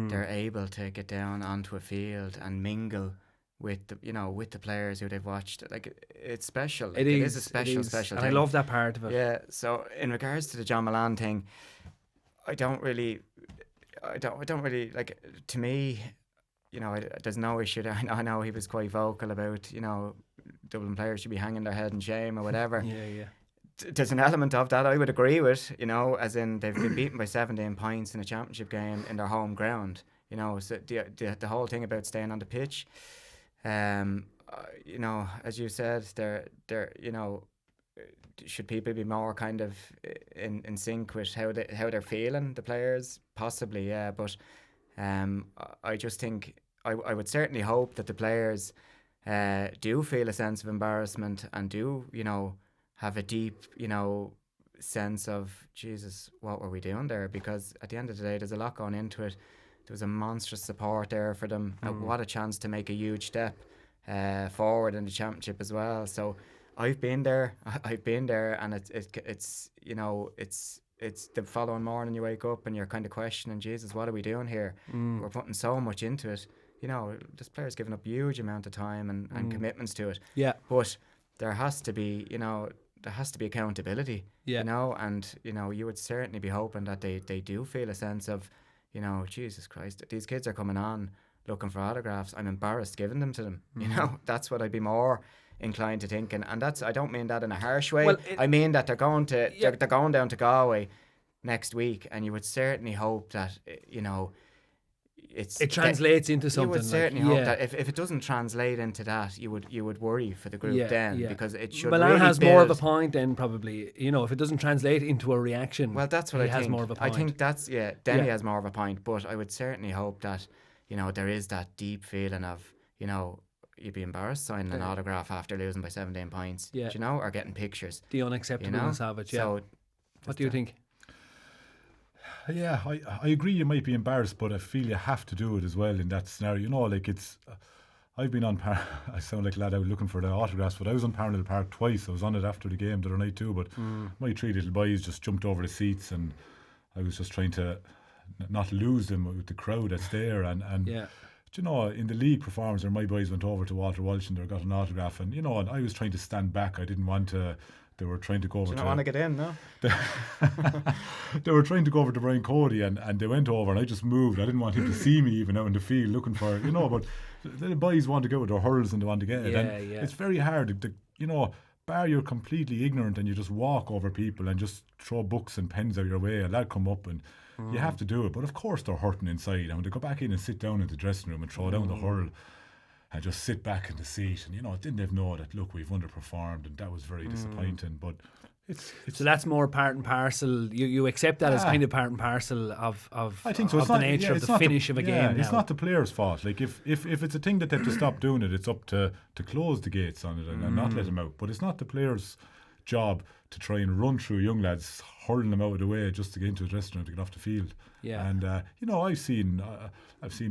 they're able to get down onto a field and mingle with the players who they've watched. Like, it's special. It is a special thing. And I love that part of it. Yeah. So in regards to the John Milan thing, I don't really like. To me, you know, there's no issue there. I know he was quite vocal about, you know, Dublin players should be hanging their head in shame or whatever. Yeah. There's an element of that I would agree with, you know, as in they've been beaten by 17 points in a championship game in their home ground. You know, so the whole thing about staying on the pitch, you know, as you said, they're you know, should people be more kind of in sync with how they're feeling, the players? Possibly, yeah. But I just think I would certainly hope that the players do feel a sense of embarrassment and do, have a deep, sense of, Jesus, what were we doing there? Because at the end of the day, there's a lot going into it. There was a monstrous support there for them. What a chance to make a huge step forward in the championship as well. So I've been there, and it's the following morning you wake up and you're kind of questioning, Jesus, what are we doing here? We're putting so much into it. This player's given up a huge amount of time and commitments to it. Yeah. But there has to be, accountability. Yeah. And you would certainly be hoping that they do feel a sense of, Jesus Christ, these kids are coming on looking for autographs. I'm embarrassed giving them to them. That's what I'd be more inclined to think, and that's, I don't mean that in a harsh way. I mean that they're going down to Galway next week, and you would certainly hope that it translates into something. You would certainly hope that if it doesn't translate into that, you would worry for the group because it should. Milan really has build. more of a point then, probably. If it doesn't translate into a reaction, well, that's what I think. Has more of a point. I think that's Denny has more of a point, but I would certainly hope that there is that deep feeling of you'd be embarrassed signing an autograph after losing by 17 points, or getting pictures. The unacceptableness of it. Yeah. So, what do you think? Yeah, I agree you might be embarrassed, but I feel you have to do it as well in that scenario. It's I've been on I sound like a lad out looking for the autographs, but I was on Parnell Park twice. I was on it after the game the other night too, but my three little boys just jumped over the seats, and I was just trying to not lose them with the crowd that's there. And in the league performance, my boys went over to Walter Walsh and they got an autograph, and and I was trying to stand back. I didn't want to. They were trying to go over. Do you not want to get in, no? They were trying to go over to Brian Cody, and they went over, and I just moved. I didn't want him to see me even out in the field looking for but the boys want to go with their hurls and they want to get it. It's very hard to bar you're completely ignorant and you just walk over people and just throw books and pens out your way, and that come up, and you have to do it. But of course they're hurting inside, and when they go back in and sit down in the dressing room and throw down the hurl and just sit back in the seat, and didn't they know that, look, we've underperformed, and that was very disappointing. But it's so that's more part and parcel. You accept that as kind of part and parcel of I think so. Of the nature of the finish of a game. It's not the players' fault. Like if it's a thing that they have to stop doing it, it's up to close the gates on it and not let them out. But it's not the players' job to try and run through young lads, hurling them out of the way just to get into the dressing room to get off the field. Yeah. And I've seen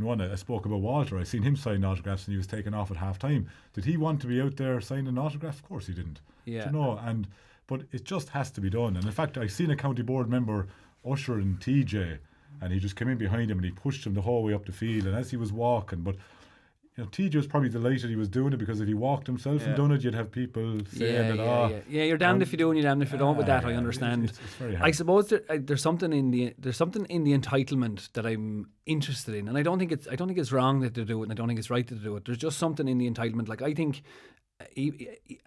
one. I spoke about Walter. I've seen him sign autographs, and he was taken off at half time. Did he want to be out there signing an autograph? Of course he didn't. Yeah. But it just has to be done. And in fact, I've seen a county board member ushering TJ, and he just came in behind him and he pushed him the whole way up the field. And as he was walking, but TJ was probably delighted he was doing it, because if he walked himself and done it, you'd have people saying you're damned if you do and you're damned if you don't. With that, I understand. It's very hard. I suppose there's something in the entitlement that I'm interested in, and I don't think it's wrong that they do it, and I don't think it's right that they do it. There's just something in the entitlement. Like, I think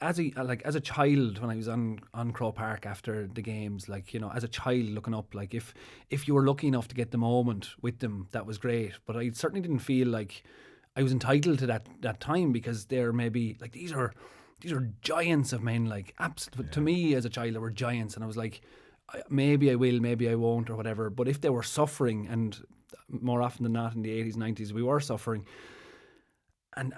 as a child, when I was on Crow Park after the games, as a child looking up, like if you were lucky enough to get the moment with them, that was great. But I certainly didn't feel like I was entitled to that time, because they're maybe like these are giants of men. Like, to me as a child, they were giants, and I was like, maybe I will, maybe I won't, or whatever. But if they were suffering, and more often than not in the 80s, 90s, we were suffering, and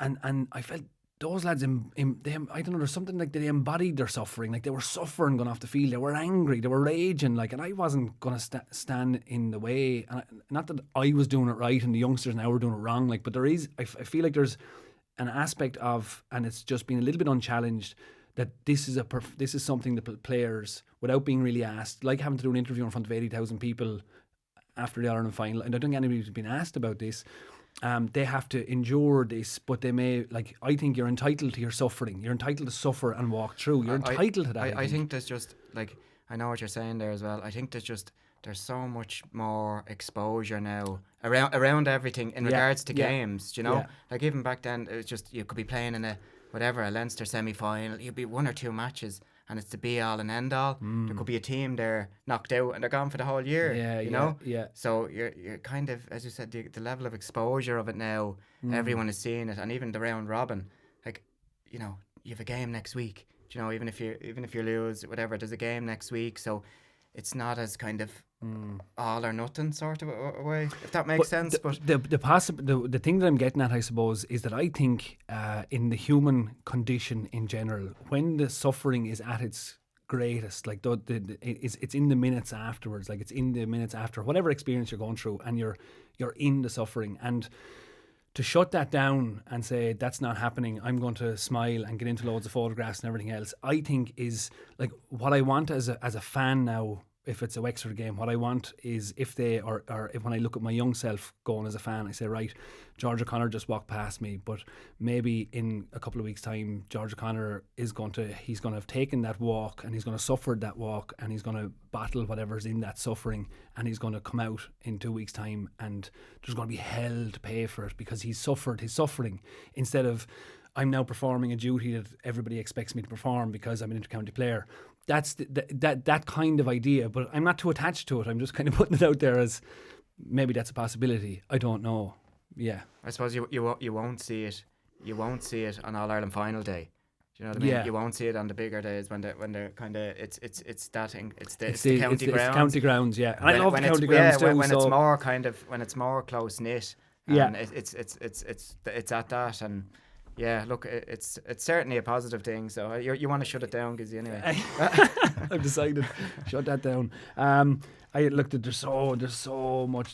I felt those lads, I don't know, there's something like they embodied their suffering. Like, they were suffering going off the field. They were angry. They were raging. Like, and I wasn't going to stand in the way. And not that I was doing it right and the youngsters now were doing it wrong. Like, but there is, I feel like there's an aspect of, and it's just been a little bit unchallenged, that this is something that players, without being really asked, like having to do an interview in front of 80,000 people after the Ireland final, and I don't think anybody's been asked about this. They have to endure this, but they may, like, I think you're entitled to your suffering. You're entitled to suffer and walk through. You're entitled to that. I think there's just, like, I know what you're saying there as well. I think there's so much more exposure now around everything in regards to games, like even back then it was just, you could be playing in a Leinster semi-final, you'd be one or two matches and it's the be all and end all. There could be a team there knocked out and they're gone for the whole year. You know? So you're kind of, as you said, the level of exposure of it now, everyone is seeing it, and even the round robin, like, you have a game next week. Even if you lose, whatever, there's a game next week. So it's not as kind of all or nothing sort of a way, if that makes sense. But the thing that I'm getting at, I suppose, is that I think in the human condition in general, when the suffering is at its greatest, like it's in the minutes afterwards, like it's in the minutes after whatever experience you're going through, and you're in the suffering, and to shut that down and say that's not happening, I'm going to smile and get into loads of photographs and everything else, I think is like what I want as a fan now. If it's a Wexford game, what I want is if they or if when I look at my young self going as a fan, I say, right, George O'Connor just walked past me, but maybe in a couple of weeks' time, George O'Connor he's going to have taken that walk, and he's going to suffer that walk, and he's going to battle whatever's in that suffering, and he's going to come out in 2 weeks' time, and there's going to be hell to pay for it because he's suffered his suffering, instead of I'm now performing a duty that everybody expects me to perform because I'm an inter-county player. That's that kind of idea, but I'm not too attached to it. I'm just kind of putting it out there as maybe that's a possibility. I don't know. Yeah, I suppose you won't see it. You won't see it on All Ireland final day. Do you know what I mean? Yeah. You won't see it on the bigger days when they're kind of it's that thing. It's the It's county grounds. the county grounds, yeah. And I love the county grounds too. When it's more when it's more close knit. Yeah. It's at that. And yeah, look, it's certainly a positive thing. So you want to shut it down, Gizzy, anyway. I've decided shut that down. I looked at there was so much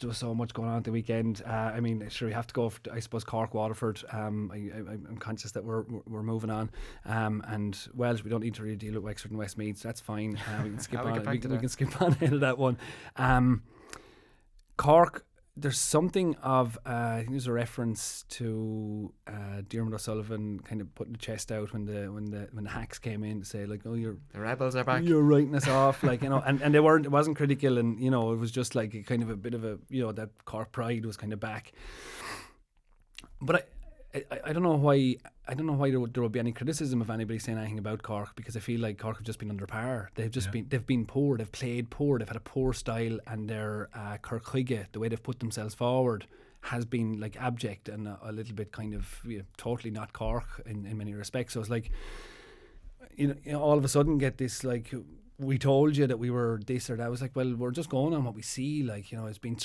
going on at the weekend. I mean, sure, we have to go for, I suppose, Cork Waterford. I'm conscious that we're moving on, and Welsh, we don't need to really deal with Wexford and Westmeath, so that's fine. We can skip on. We can skip on ahead of that one. Cork. There's something of I think there's a reference to Diarmuid O'Sullivan kind of putting the chest out when the hacks came in to say like, oh, the rebels are back, you're writing us off, like, you know, and they weren't, it wasn't critical, and you know, it was just like a kind of a bit of a, you know, that Cork pride was kind of back. But I don't know why there would be any criticism of anybody saying anything about Cork, because I feel like Cork have just been under par. They've been poor, they've played poor, they've had a poor style, and their Kirkhuige, the way they've put themselves forward, has been like abject and a little bit kind of, you know, totally not Cork in many respects. So it's like, you know, all of a sudden get this like, we told you that we were this or that. I was like, well, we're just going on what we see. Like, you know, it's been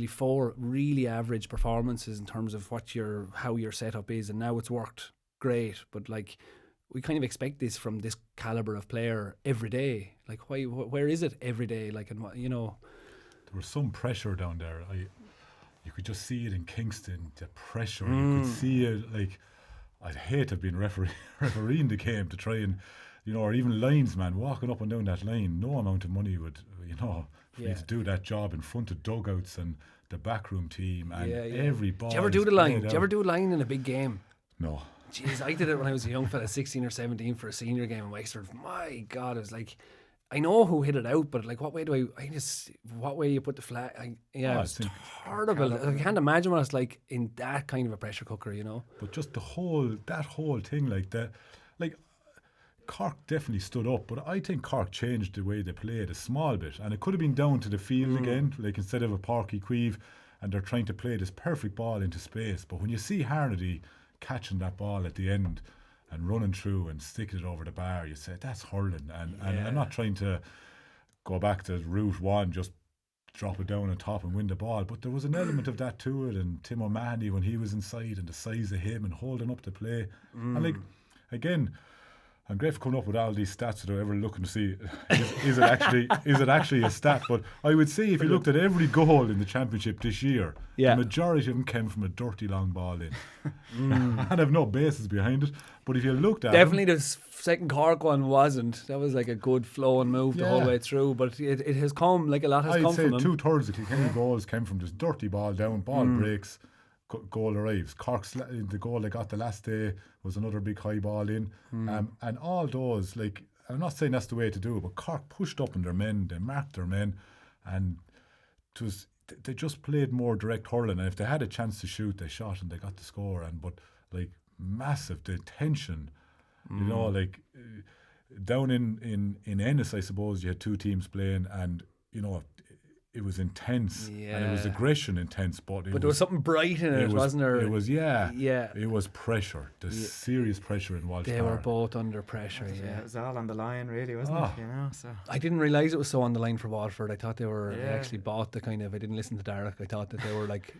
four really average performances in terms of how your setup is, and now it's worked great. But like, we kind of expect this from this caliber of player every day. Like, where is it every day? Like, and what, you know, there was some pressure down there. You could just see it in Kingston. The pressure, you could see it. Like, I'd hate to have been refereeing the game to try and, you know, or even linesman walking up and down that line. No amount of money would, you know, for you to do that job in front of dugouts and the backroom team and every ball. Do you ever do the line? Do you ever do a line in a big game? No. Jeez, I did it when I was a young fella, 16 or 17, for a senior game in Wexford. My God, it was like, I know who hit it out, but like, what way you put the flag? It's horrible. I can't imagine what it's like in that kind of a pressure cooker, you know. But just that whole thing, like that, like, Cork definitely stood up, but I think Cork changed the way they played a small bit, and it could have been down to the field again, like instead of a Páirc Uí Chaoimh, and they're trying to play this perfect ball into space. But when you see Harnedy catching that ball at the end and running through and sticking it over the bar, you say that's hurling. And I'm not trying to go back to route one, just drop it down on top and win the ball, but there was an element of that to it. And Tim O'Mahony, when he was inside, and the size of him and holding up the play, and like, again, I'm grateful coming up with all these stats without ever looking to see is it actually a stat. But I would say if you looked at every goal in the championship this year, the majority of them came from a dirty long ball in, and have no basis behind it. But if you looked at definitely the second Cork one wasn't. That was like a good flowing move the whole way through. But it has come, like, a lot has come from them. I'd say 2/3 of Kilkenny goals came from this dirty ball down, ball breaks, goal arrives. Cork's the goal they got the last day was another big high ball in, and all those, like, I'm not saying that's the way to do it, but Cork pushed up on their men, they marked their men, and they just played more direct hurling, and if they had a chance to shoot, they shot and they got the score. But like, massive, the tension, you know, like down in Ennis, I suppose you had two teams playing, and you know, it was intense, and it was aggression intense, but there was something bright in it, wasn't there? It was, it was pressure, serious pressure in Walsh They Park. were both under pressure, It was all on the line, really, wasn't it? You know, so I didn't realise it was so on the line for Waterford. I thought they were, they actually bought the kind of, I didn't listen to Derek, I thought that they were like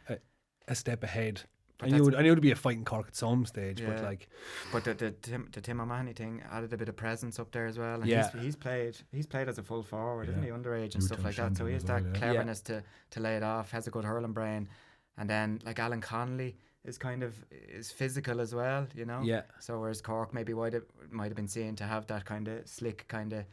a step ahead. I knew it'd be a fight in Cork at some stage, but like. But the Tim O'Mahony thing added a bit of presence up there as well, and he's played as a full forward, isn't he, underage and stuff like that. So he has that cleverness to lay it off, has a good hurling brain, and then like Alan Connolly is physical as well, you know. Yeah. So whereas Cork maybe might have been seen to have that kind of slick kind of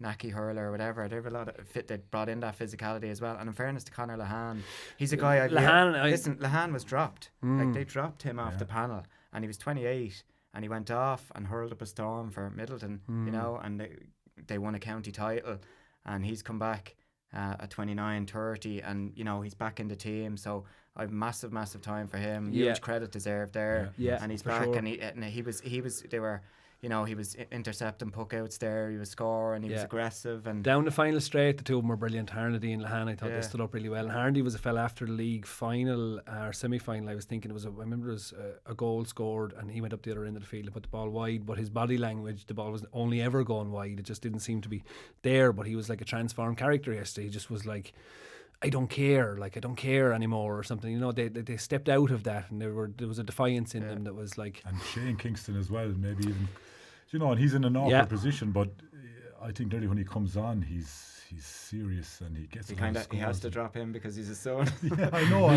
knacky hurler or whatever, they have a lot of they brought in that physicality as well. And in fairness to Conor Lehane, he's a guy Lehane was dropped. Like they dropped him off the panel, and he was 28 and he went off and hurled up a storm for Middleton, you know, and they won a county title, and he's come back at 29, 30, and you know he's back in the team. So I have massive time for him. Huge credit deserved there. And he's back, and he was they were, you know, he was intercepting puckouts there, he was scoring, he was aggressive. And down the final straight, the two of them were brilliant. Harnedy and Lehane, I thought they stood up really well. And Harnedy was a fella after the league final or semi-final, I was thinking I remember it was a goal scored, and he went up the other end of the field and put the ball wide, but his body language, the ball was only ever going wide, it just didn't seem to be there. But he was like a transformed character yesterday. He just was like, I don't care anymore or something, you know. They stepped out of that, and there was a defiance in them that was like. And Shane Kingston as well, maybe even, you know, and he's in an awkward position, but I think really when he comes on, he's serious, and he gets he has to drop him because he's a son. Yeah, I know.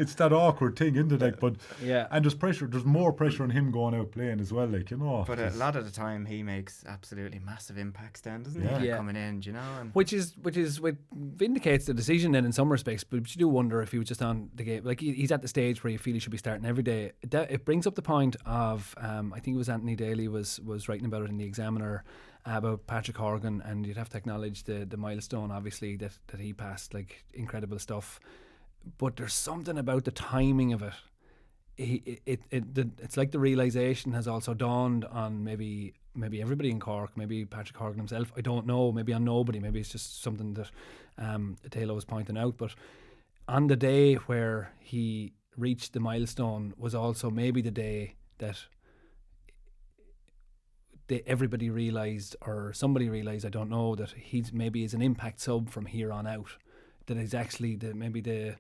It's that awkward thing, isn't it? Like, but and there's more pressure on him going out playing as well, like, you know. But a lot of the time he makes absolutely massive impacts then, doesn't he? Coming in, you know, and which vindicates the decision then in some respects. But you do wonder if he was just on the game, like he's at the stage where you feel he should be starting every day. It brings up the point of I think it was Anthony Daly was writing about it in the Examiner, about Patrick Horgan, and you'd have to acknowledge the milestone obviously that he passed, like incredible stuff. But there's something about the timing of it. It's like the realisation has also dawned on maybe everybody in Cork, maybe Patrick Horgan himself, I don't know, maybe on nobody, maybe it's just something that Taylor was pointing out. But on the day where he reached the milestone was also maybe the day that everybody realised, or somebody realised, I don't know, that he's maybe is an impact sub from here on out. That is actually they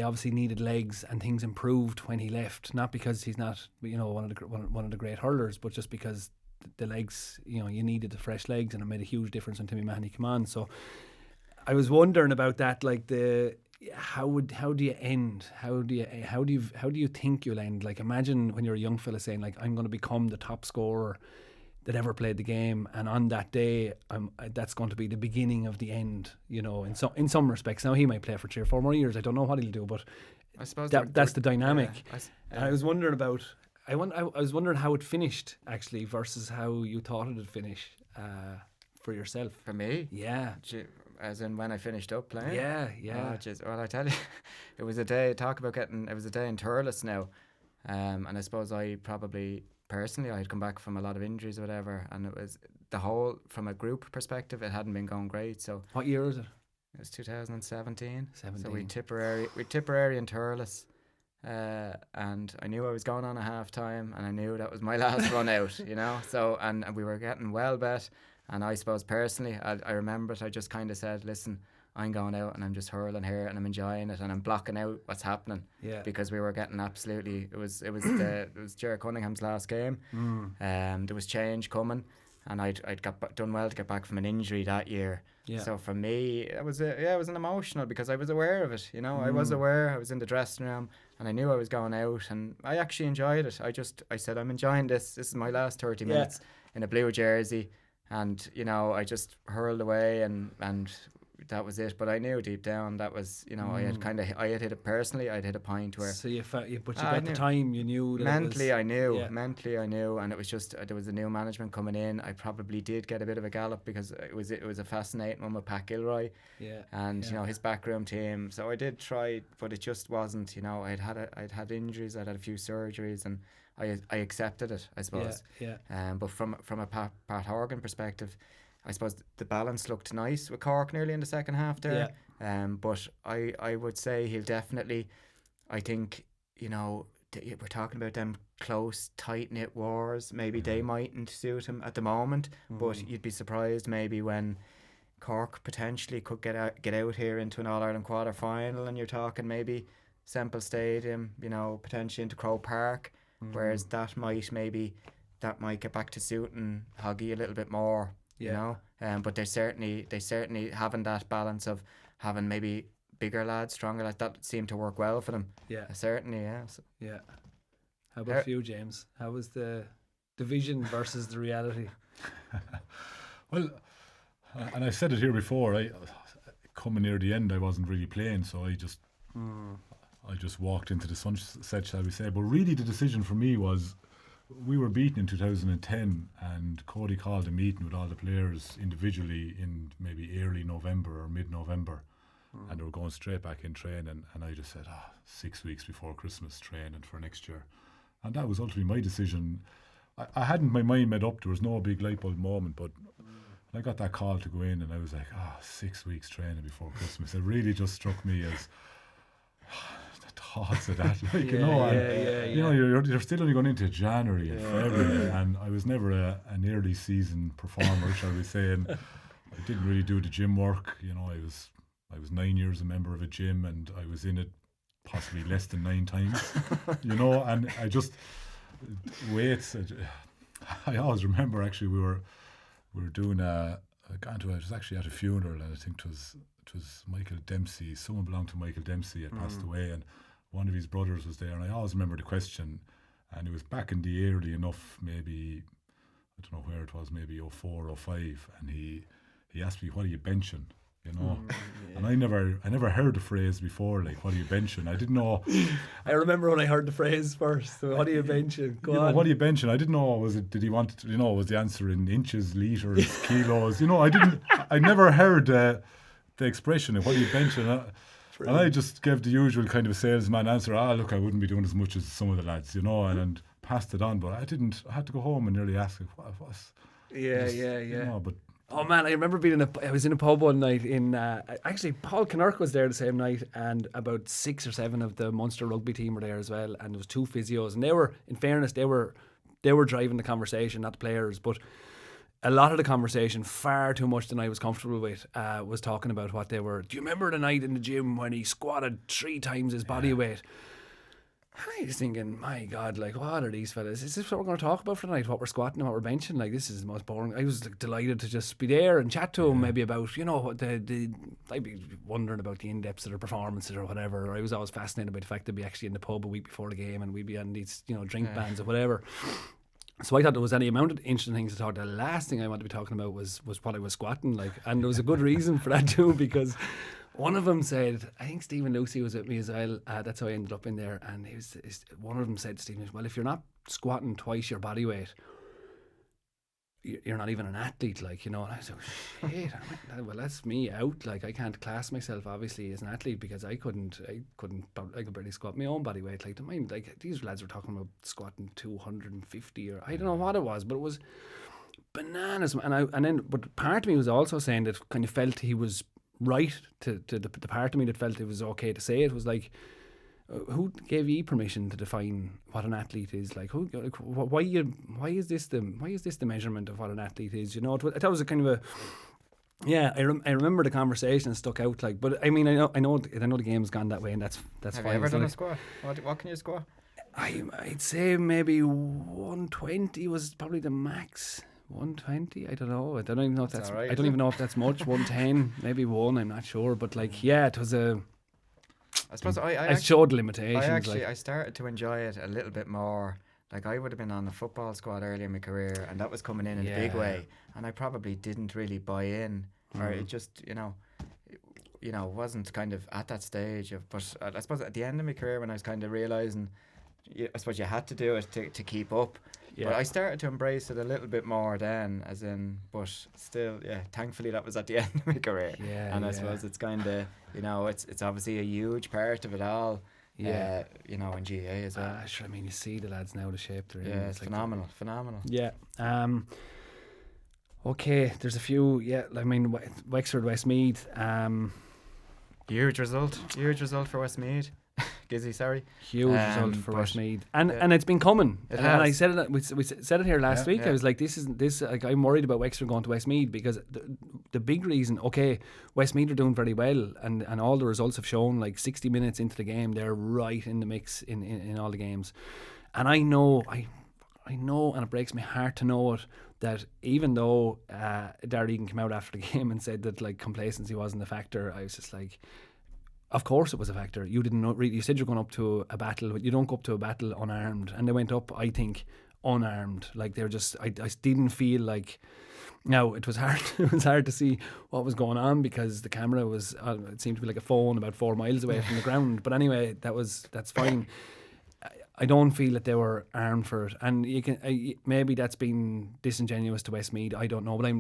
obviously needed legs, and things improved when he left. Not because he's not, you know, one of the great hurlers, but just because the legs, you know, you needed the fresh legs, and it made a huge difference when Timmy Mahoney came on. So I was wondering about that, like how do you end? How do you think you'll end? Like, imagine when you're a young fella saying, like, I'm going to become the top scorer that ever played the game, and on that day that's going to be the beginning of the end, you know, in some respects. Now he might play for 3 or 4 more years, I don't know what he'll do, but I suppose that's the dynamic. And I was wondering about I was wondering how it finished actually versus how you thought it would finish for yourself. For me? Yeah. As in when I finished up playing? Yeah. Well, I tell you, it was a day, it was a day in Thurles now. And I suppose I probably, personally, I had come back from a lot of injuries or whatever, and it was the whole, from a group perspective, it hadn't been going great. So what year was it? It was 2017. So we Tipperary in Thurles. And I knew I was going on a half time, and I knew that was my last run out, you know. So and we were getting well bet. And I suppose personally, I remember it, I just kind of said, listen, I'm going out and I'm just hurling here and I'm enjoying it and I'm blocking out what's happening. Yeah. Because we were getting absolutely, it was Gerard Cunningham's last game. There was change coming, and I'd done well to get back from an injury that year. Yeah. So for me, it was an emotional, because I was aware of it, you know. I was aware, I was in the dressing room and I knew I was going out, and I actually enjoyed it. I said, I'm enjoying this is my last 30 minutes in a blue jersey. And, you know, I just hurled away and that was it. But I knew deep down that was, you know, I had hit it personally. I'd hit a point where. So you got the time, you knew. That mentally, I knew. And it was just, there was a new management coming in. I probably did get a bit of a gallop because it was a fascinating one with Pat Gilroy. Yeah. And, you know, his backroom team. So I did try, but it just wasn't, you know, I'd had injuries, I'd had a few surgeries, and I accepted it, I suppose. Yeah. But from a Pat Horgan perspective, I suppose the balance looked nice with Cork nearly in the second half there. But I would say he'll definitely, I think, you know, we're talking about them close, tight-knit wars. Maybe they mightn't suit him at the moment, but you'd be surprised maybe when Cork potentially could get out here into an All-Ireland quarter-final, and you're talking maybe Semple Stadium, you know, potentially into Croke Park, whereas that might get back to suiting Hoggy a little bit more, you know. But they certainly having that balance of having maybe bigger lads, stronger lads, that seemed to work well for them. Certainly, So. How about you, James? How was the vision versus the reality? Well, and I said it here before, coming near the end I wasn't really playing, so I just walked into the sunset, shall we say. But really the decision for me was, we were beaten in 2010 and Cody called a meeting with all the players individually in maybe early November or mid-November, and they were going straight back in training, and I just said, 6 weeks before Christmas training for next year. And that was ultimately my decision. I hadn't my mind made up, there was no big light bulb moment, but I got that call to go in and I was like, 6 weeks training before Christmas. It really just struck me as the thoughts of that, like, you know, you know, you're still only going into January and February, and I was never an early season performer, shall we say, and I didn't really do the gym work. You know, I was 9 years a member of a gym, and I was in it possibly less than 9 times, you know, and I just weights. I always remember actually we were doing I was actually at a funeral, and I think it was Michael Dempsey. Someone belonged to Michael Dempsey had passed away, and one of his brothers was there, and I always remember the question, and it was back in the early enough, maybe I don't know where it was, maybe 04 or 05, and he asked me, what are you benching? You know, and I never heard the phrase before, like, what are you benching? I didn't know. I remember when I heard the phrase first. So what are you benching? Go on. What are you benching? I didn't know. Did he want to, you know, was the answer in inches, litres, kilos? You know, I never heard the expression of what are you benching? And I just gave the usual kind of a salesman answer. Look, I wouldn't be doing as much as some of the lads, you know, and passed it on. But I had to go home and nearly ask, what's. You know, but. Oh man, I remember I was in a pub one night in actually Paul Kinnerk was there the same night, and about 6 or 7 of the Munster rugby team were there as well, and there was 2 physios, and they were, in fairness, they were driving the conversation, not the players, but a lot of the conversation, far too much than I was comfortable with, was talking about what they were. Do you remember the night in the gym when he squatted 3 times his body weight? I was thinking, my God, like, what are these fellas? Is this what we're going to talk about for tonight? What we're squatting and what we're benching? Like, this is the most boring. I was like, delighted to just be there and chat to him, maybe about, you know, what I'd be wondering about the in-depths of their performances or whatever. I was always fascinated by the fact they'd be actually in the pub a week before the game, and we'd be on these, you know, drink bans or whatever. So I thought there was any amount of interesting things to talk. The last thing I wanted to be talking about was what I was squatting, like, and there was a good reason for that too, because one of them said, I think Stephen Lucy was with me as well, that's how I ended up in there, and one of them said to Stephen, well, if you're not squatting twice your body weight, you're not even an athlete, like, you know. And I was like, shit, well, that's me out, like, I can't class myself obviously as an athlete, because I could barely squat my own body weight, like, these lads were talking about squatting 250 or I don't know what it was, but it was bananas. But part of me was also saying that kind of felt he was right to the part of me that felt it was okay to say it was like, who gave you permission to define what an athlete is? Like, why is this the measurement of what an athlete is? You know, I thought it was a kind of a I remember the conversation stuck out, like, but I mean, I know the game's gone that way, and that's Have fine. you ever done a squat? What can you squat? I'd say maybe 120 was probably the max. 120, I don't know. I don't even know if that's right, I don't even know if that's much. 110, maybe 1, I'm not sure. But like, yeah, it was I suppose I showed limitations. I started to enjoy it a little bit more. Like, I would have been on the football squad early in my career, and that was coming in a big way, and I probably didn't really buy in, or it just, you know, wasn't kind of at that stage of. But I suppose at the end of my career, when I was kind of realising, I suppose you had to do it to keep up. Yeah. But I started to embrace it a little bit more then, but still, thankfully that was at the end of my career. Yeah, and I suppose it's kind of, you know, it's obviously a huge part of it all. Yeah, you know, in GA as well. Sure, I mean, you see the lads now, the shape they're in. Yeah, it's like phenomenal. Yeah. Okay, there's a few. Yeah, I mean Wexford, Westmeath. Huge result for Westmeath. Gizzy, sorry. Huge result for Westmeath, and it's been coming. And I said it. We said it here last week. I was like, this isn't this. Like, I'm worried about Wexford going to Westmeath because the big reason. Okay, Westmeath are doing very well, and all the results have shown. Like 60 minutes into the game, they're right in the mix in all the games, and I know, and it breaks my heart to know it, that even though Darragh Egan came out after the game and said that like complacency wasn't a factor, I was just like, of course it was a factor. You didn't know. You said you're going up to a battle, but you don't go up to a battle unarmed, and they went up, I think, unarmed. Like they're just. I didn't feel like. Now it was hard. It was hard to see what was going on because the camera was. It seemed to be like a phone about 4 miles away from the ground. But anyway, that's fine. I don't feel that they were armed for it, and you can maybe that's been disingenuous to Westmeath. I don't know, but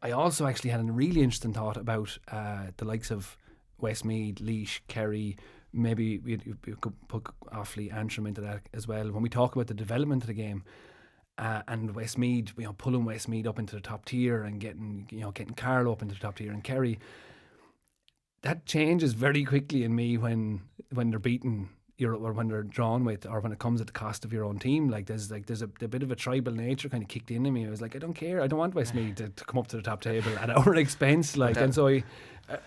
I also actually had a really interesting thought about the likes of Westmeath, Laois, Kerry. Maybe we could put Offaly, Antrim into that as well. When we talk about the development of the game, and Westmeath, pulling Westmeath up into the top tier and getting Carlow up into the top tier and Kerry, that changes very quickly in me when they're beaten. Or when they're drawn with, or when it comes at the cost of your own team, there's a bit of a tribal nature kind of kicked into me. I was like, I don't care, I don't want Westmeath to come up to the top table at our expense, and so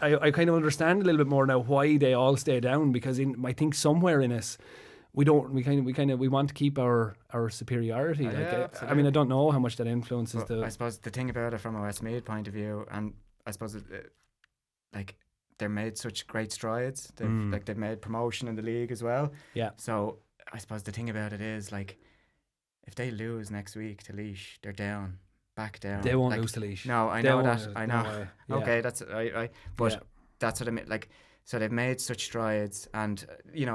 I kind of understand a little bit more now why they all stay down, because I think somewhere in us we want to keep our superiority. I mean, I don't know how much that influences I suppose the thing about it from a Westmeath point of view, and I suppose they made such great strides. They've made promotion in the league as well. Yeah. So I suppose the thing about it is, like, if they lose next week to Laois, they're back down. They won't lose to Laois. No, I know that. I know. No, yeah. Okay, that's I. But that's what I mean. Like, so they've made such strides, and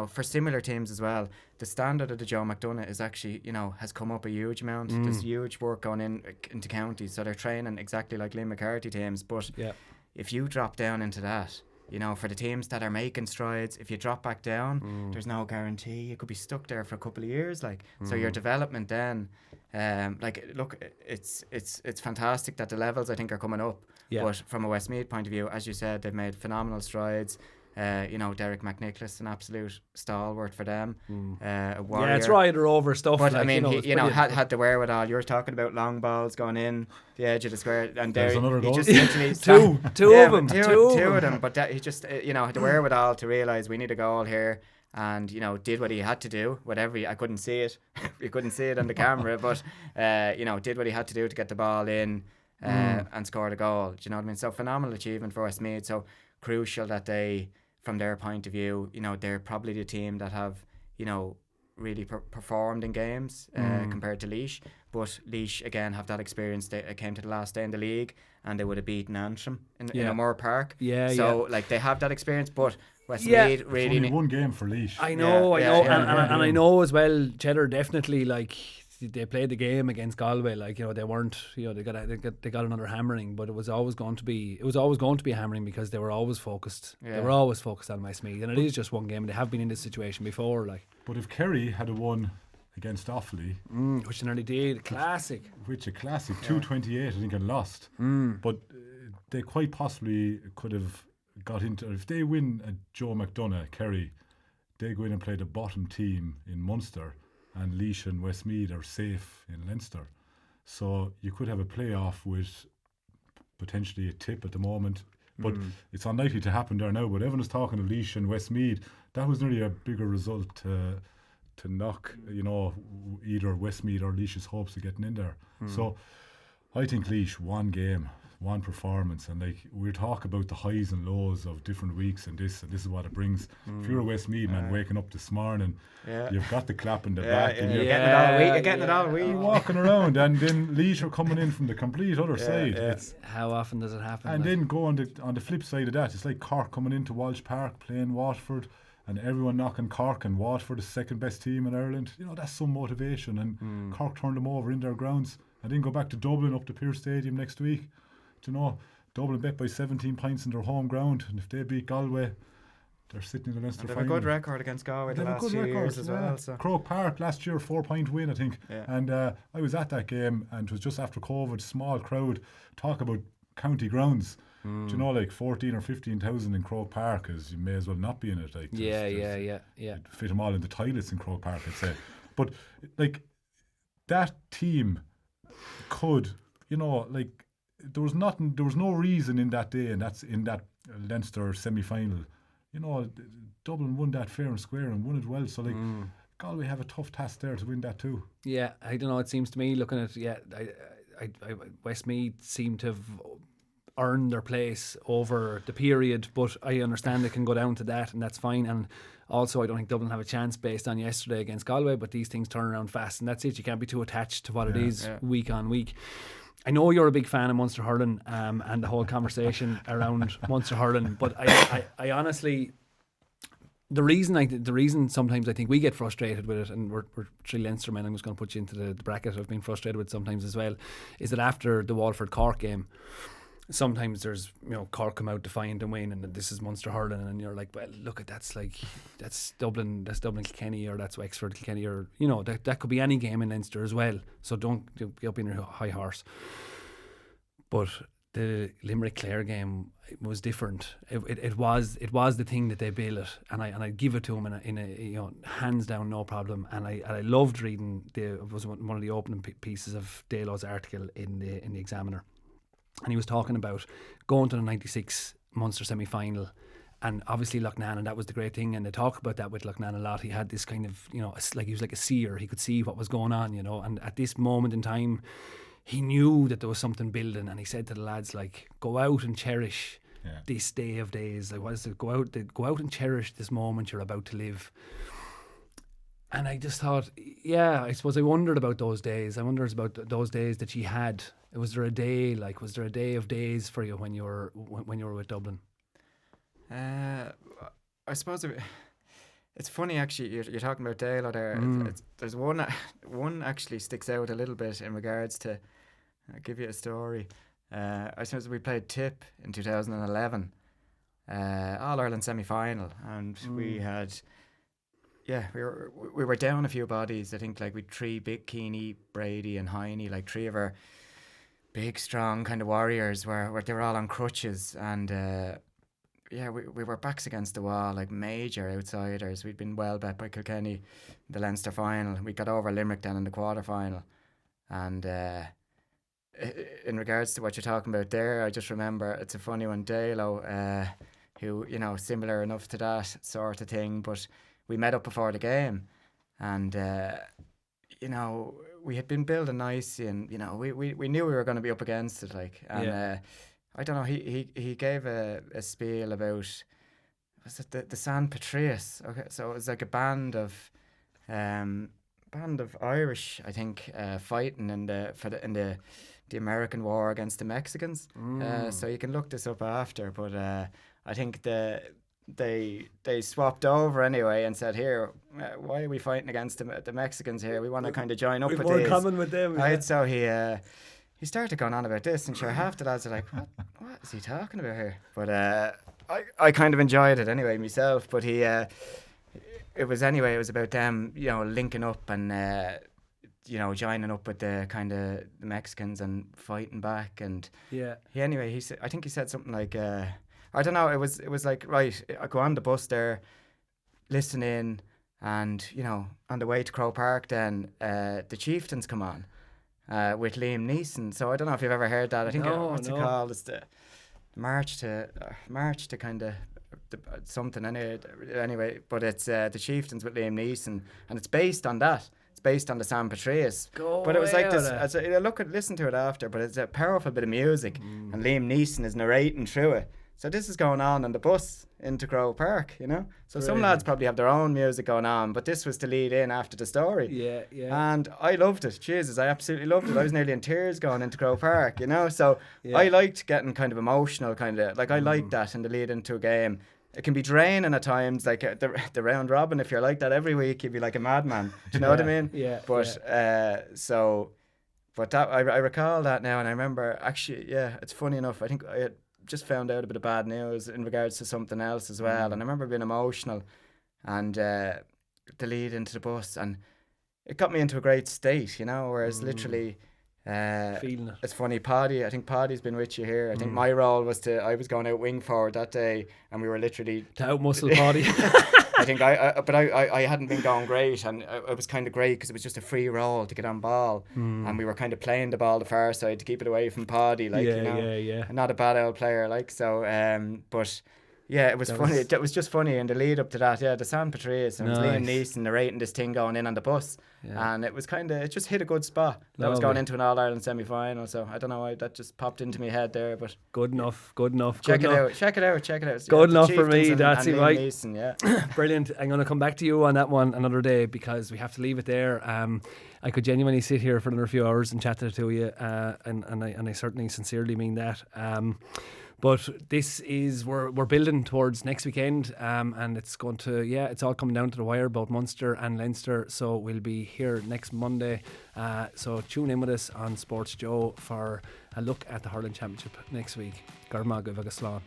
for similar teams as well, the standard of the Joe McDonagh is actually has come up a huge amount. There's huge work going into counties, so they're training exactly like Liam McCarthy teams. But if you drop down into that. For the teams that are making strides, if you drop back down, there's no guarantee. You could be stuck there for a couple of years. So your development then, look, it's fantastic that the levels I think are coming up. Yeah. But from a Westmeath point of view, as you said, they've made phenomenal strides. Derek McNicholas, an absolute stalwart for them. A warrior. Yeah, it's right or over stuff. But I mean, he had the wherewithal. You were talking about long balls going in the edge of the square, and there he just literally two of them. But he just had the wherewithal to realise we need a goal here, and did what he had to do. I couldn't see it. You couldn't see it on the camera, but did what he had to do to get the ball in and score the goal. Do you know what I mean? So phenomenal achievement for Westmeath. So crucial that they, from their point of view, they're probably the team that have, really performed in games compared to Laois. But Laois, again, have that experience. They came to the last day in the league and they would have beaten Antrim in O'Moore Park. So, they have that experience, but Westmeath really... It's only one game for Laois. I know. And I know as well, Cheddar definitely, they played the game against Galway, they weren't, they got another hammering, but it was always going to be a hammering because they were always focused. They were always focused on Westmeath, and it is just one game, and they have been in this situation before. But if Kerry had won against Offaly, which they nearly did, classic, 228, I think, and lost. But they quite possibly could have got into. If they win a Joe McDonagh, Kerry, they go in and play the bottom team in Munster. And Laois and Westmeath are safe in Leinster. So you could have a playoff with potentially a tip at the moment. But it's unlikely to happen there now. But everyone's talking of Laois and Westmeath. That was nearly a bigger result to knock, either Westmeath or Laois's hopes of getting in there. So I think Laois, one game, one performance, and we talk about the highs and lows of different weeks, and this is what it brings. If you're a Westmeath man waking up this morning, you've got the clap in the back, and you're getting it all week. You're getting it all week. You're walking around, and then Laois are coming in from the complete other side. It's, how often does it happen? And then go on the flip side of that, it's like Cork coming into Walsh Park playing Waterford, and everyone knocking Cork, and Waterford the second best team in Ireland. That's some motivation, and Cork turned them over in their grounds, and then go back to Dublin up to Pearse Stadium next week. Dublin bet by 17 points in their home ground, and if they beat Galway, They're sitting in the Leinster They have final. a good record against Galway the last few years as well. So. Croke Park last year, 4-point win, I think. Yeah. And I was at that game, and it was just after COVID, small crowd. Talk about county grounds. Do you know, like 14 or 15,000 in Croke Park, because you may as well not be in it. Like, yeah. You'd fit them all in the toilets in Croke Park, I'd say. But like that team could, you know, like there was no reason in that day, and that's in that Leinster semi-final. You know, Dublin won that fair and square and won it well. So like, Galway have a tough task there to win that too. Yeah, I don't know. It seems to me, looking at Westmeath seem to have earned their place over the period, but I understand it can go down to that, and that's fine. And also, I don't think Dublin have a chance based on yesterday against Galway, but these things turn around fast, and that's it. You can't be too attached to what it is week on week. I know you're a big fan of Munster hurling and the whole conversation around Munster hurling, but I honestly, the reason sometimes I think we get frustrated with it, and we're three Leinster men, I'm just going to put you into the bracket of being frustrated with sometimes as well, is that after the Waterford Cork game, sometimes there's, you know, Cork come out defiant and win, and this is Munster hurling, and you're like, well, look at that's Dublin Kilkenny, or that's Wexford Kilkenny, or, you know, that could be any game in Leinster as well. So don't get up in your high horse. But the Limerick Clare game was different. It was the thing that they built, and I give it to him in a you know, hands down, no problem. And I loved reading it was one of the opening pieces of Dalo's article in the Examiner. And he was talking about going to the 96 Munster semi-final, and obviously Loughnane, and that was the great thing. And they talk about that with Loughnane a lot. He had this kind of, you know, like he was like a seer. He could see what was going on, you know. And at this moment in time, he knew that there was something building. And he said to the lads, like, go out and cherish this day of days. Like, what is it? Go out and cherish this moment you're about to live. And I just thought, I suppose I wondered about those days. I wondered about those days that you had. Was there a day of days for you when you were with Dublin? I suppose it's funny actually. You're talking about Dalo there. There's one actually sticks out a little bit in regards to. I'll give you a story. I suppose we played Tip in 2011, All Ireland semi-final, and we had. Yeah, we were down a few bodies. I think like we 3 big Keeney, Brady and Heine, like 3 of our big, strong kind of warriors where they were all on crutches. And we were backs against the wall, like major outsiders. We'd been well bet by Kilkenny in the Leinster final. We got over Limerick then in the quarter-final. And in regards to what you're talking about there, I just remember, it's a funny one, Dalo, who, you know, similar enough to that sort of thing, but we met up before the game, and you know, we had been building nicely, and you know, we knew we were going to be up against it, like, and I don't know. He gave a spiel about, was it the San Patrice? Okay, so it was like a band of Irish, I think, fighting in the American war against the Mexicans. So you can look this up after, but I think they swapped over anyway and said, here, why are we fighting against the Mexicans here? We want to kind of join up with more this. common with them. Right, so he started going on about this, and sure, half the lads are like, what is he talking about here? But I kind of enjoyed it anyway myself. But it was about them, you know, linking up and you know, joining up with the kind of the Mexicans and fighting back. And he said, I think he said something like, I don't know, it was like, right, I go on the bus there, listen in, and, you know, on the way to Croke Park then, the Chieftains come on with Liam Neeson. So I don't know if you've ever heard that. I think, what's it called? It's the March to kind of something anyway, but it's the Chieftains with Liam Neeson, and it's based on that. It's based on the San Patrice. But it was like this, listen to it after, but it's a powerful bit of music, and Liam Neeson is narrating through it. So this is going on the bus into Croke Park, you know. So some lads probably have their own music going on, but this was to lead in after the story. Yeah. And I loved it. Jesus, I absolutely loved it. I was nearly in tears going into Croke Park, you know. So I liked getting kind of emotional, I liked that in the lead into a game. It can be draining at times, like the round robin. If you're like that every week, you'd be like a madman. Do you know what I mean? Yeah. But but that I recall that now, and I remember actually, it's funny enough. I think just found out a bit of bad news in regards to something else as well. And I remember being emotional and the lead into the bus, and it got me into a great state, you know, whereas literally feeling it. It's funny, Paddy, I think Paddy's been with you here. I think my role was I was going out wing forward that day, and we were literally to outmuscle Paddy. I think I hadn't been going great, and it was kind of great because it was just a free roll to get on ball, and we were kind of playing the ball the far side to keep it away from Paddy, like, you know, not a bad old player, like, so but yeah, it was funny. It was just funny in the lead up to that. Yeah, the San Patrice, and it was Liam Neeson narrating this thing going in on the bus, and it was it just hit a good spot. That was going into an All Ireland semi final. So I don't know why that just popped into my head there, but good enough. Check it out. Good enough for me. That's it, right? Neeson, yeah. Brilliant. I'm going to come back to you on that one another day because we have to leave it there. I could genuinely sit here for another few hours and chat to you, and I certainly sincerely mean that. But this is we're building towards next weekend, and it's going to it's all coming down to the wire, both Munster and Leinster. So we'll be here next Monday. So tune in with us on Sports Joe for a look at the hurling championship next week. Garmag agus slán.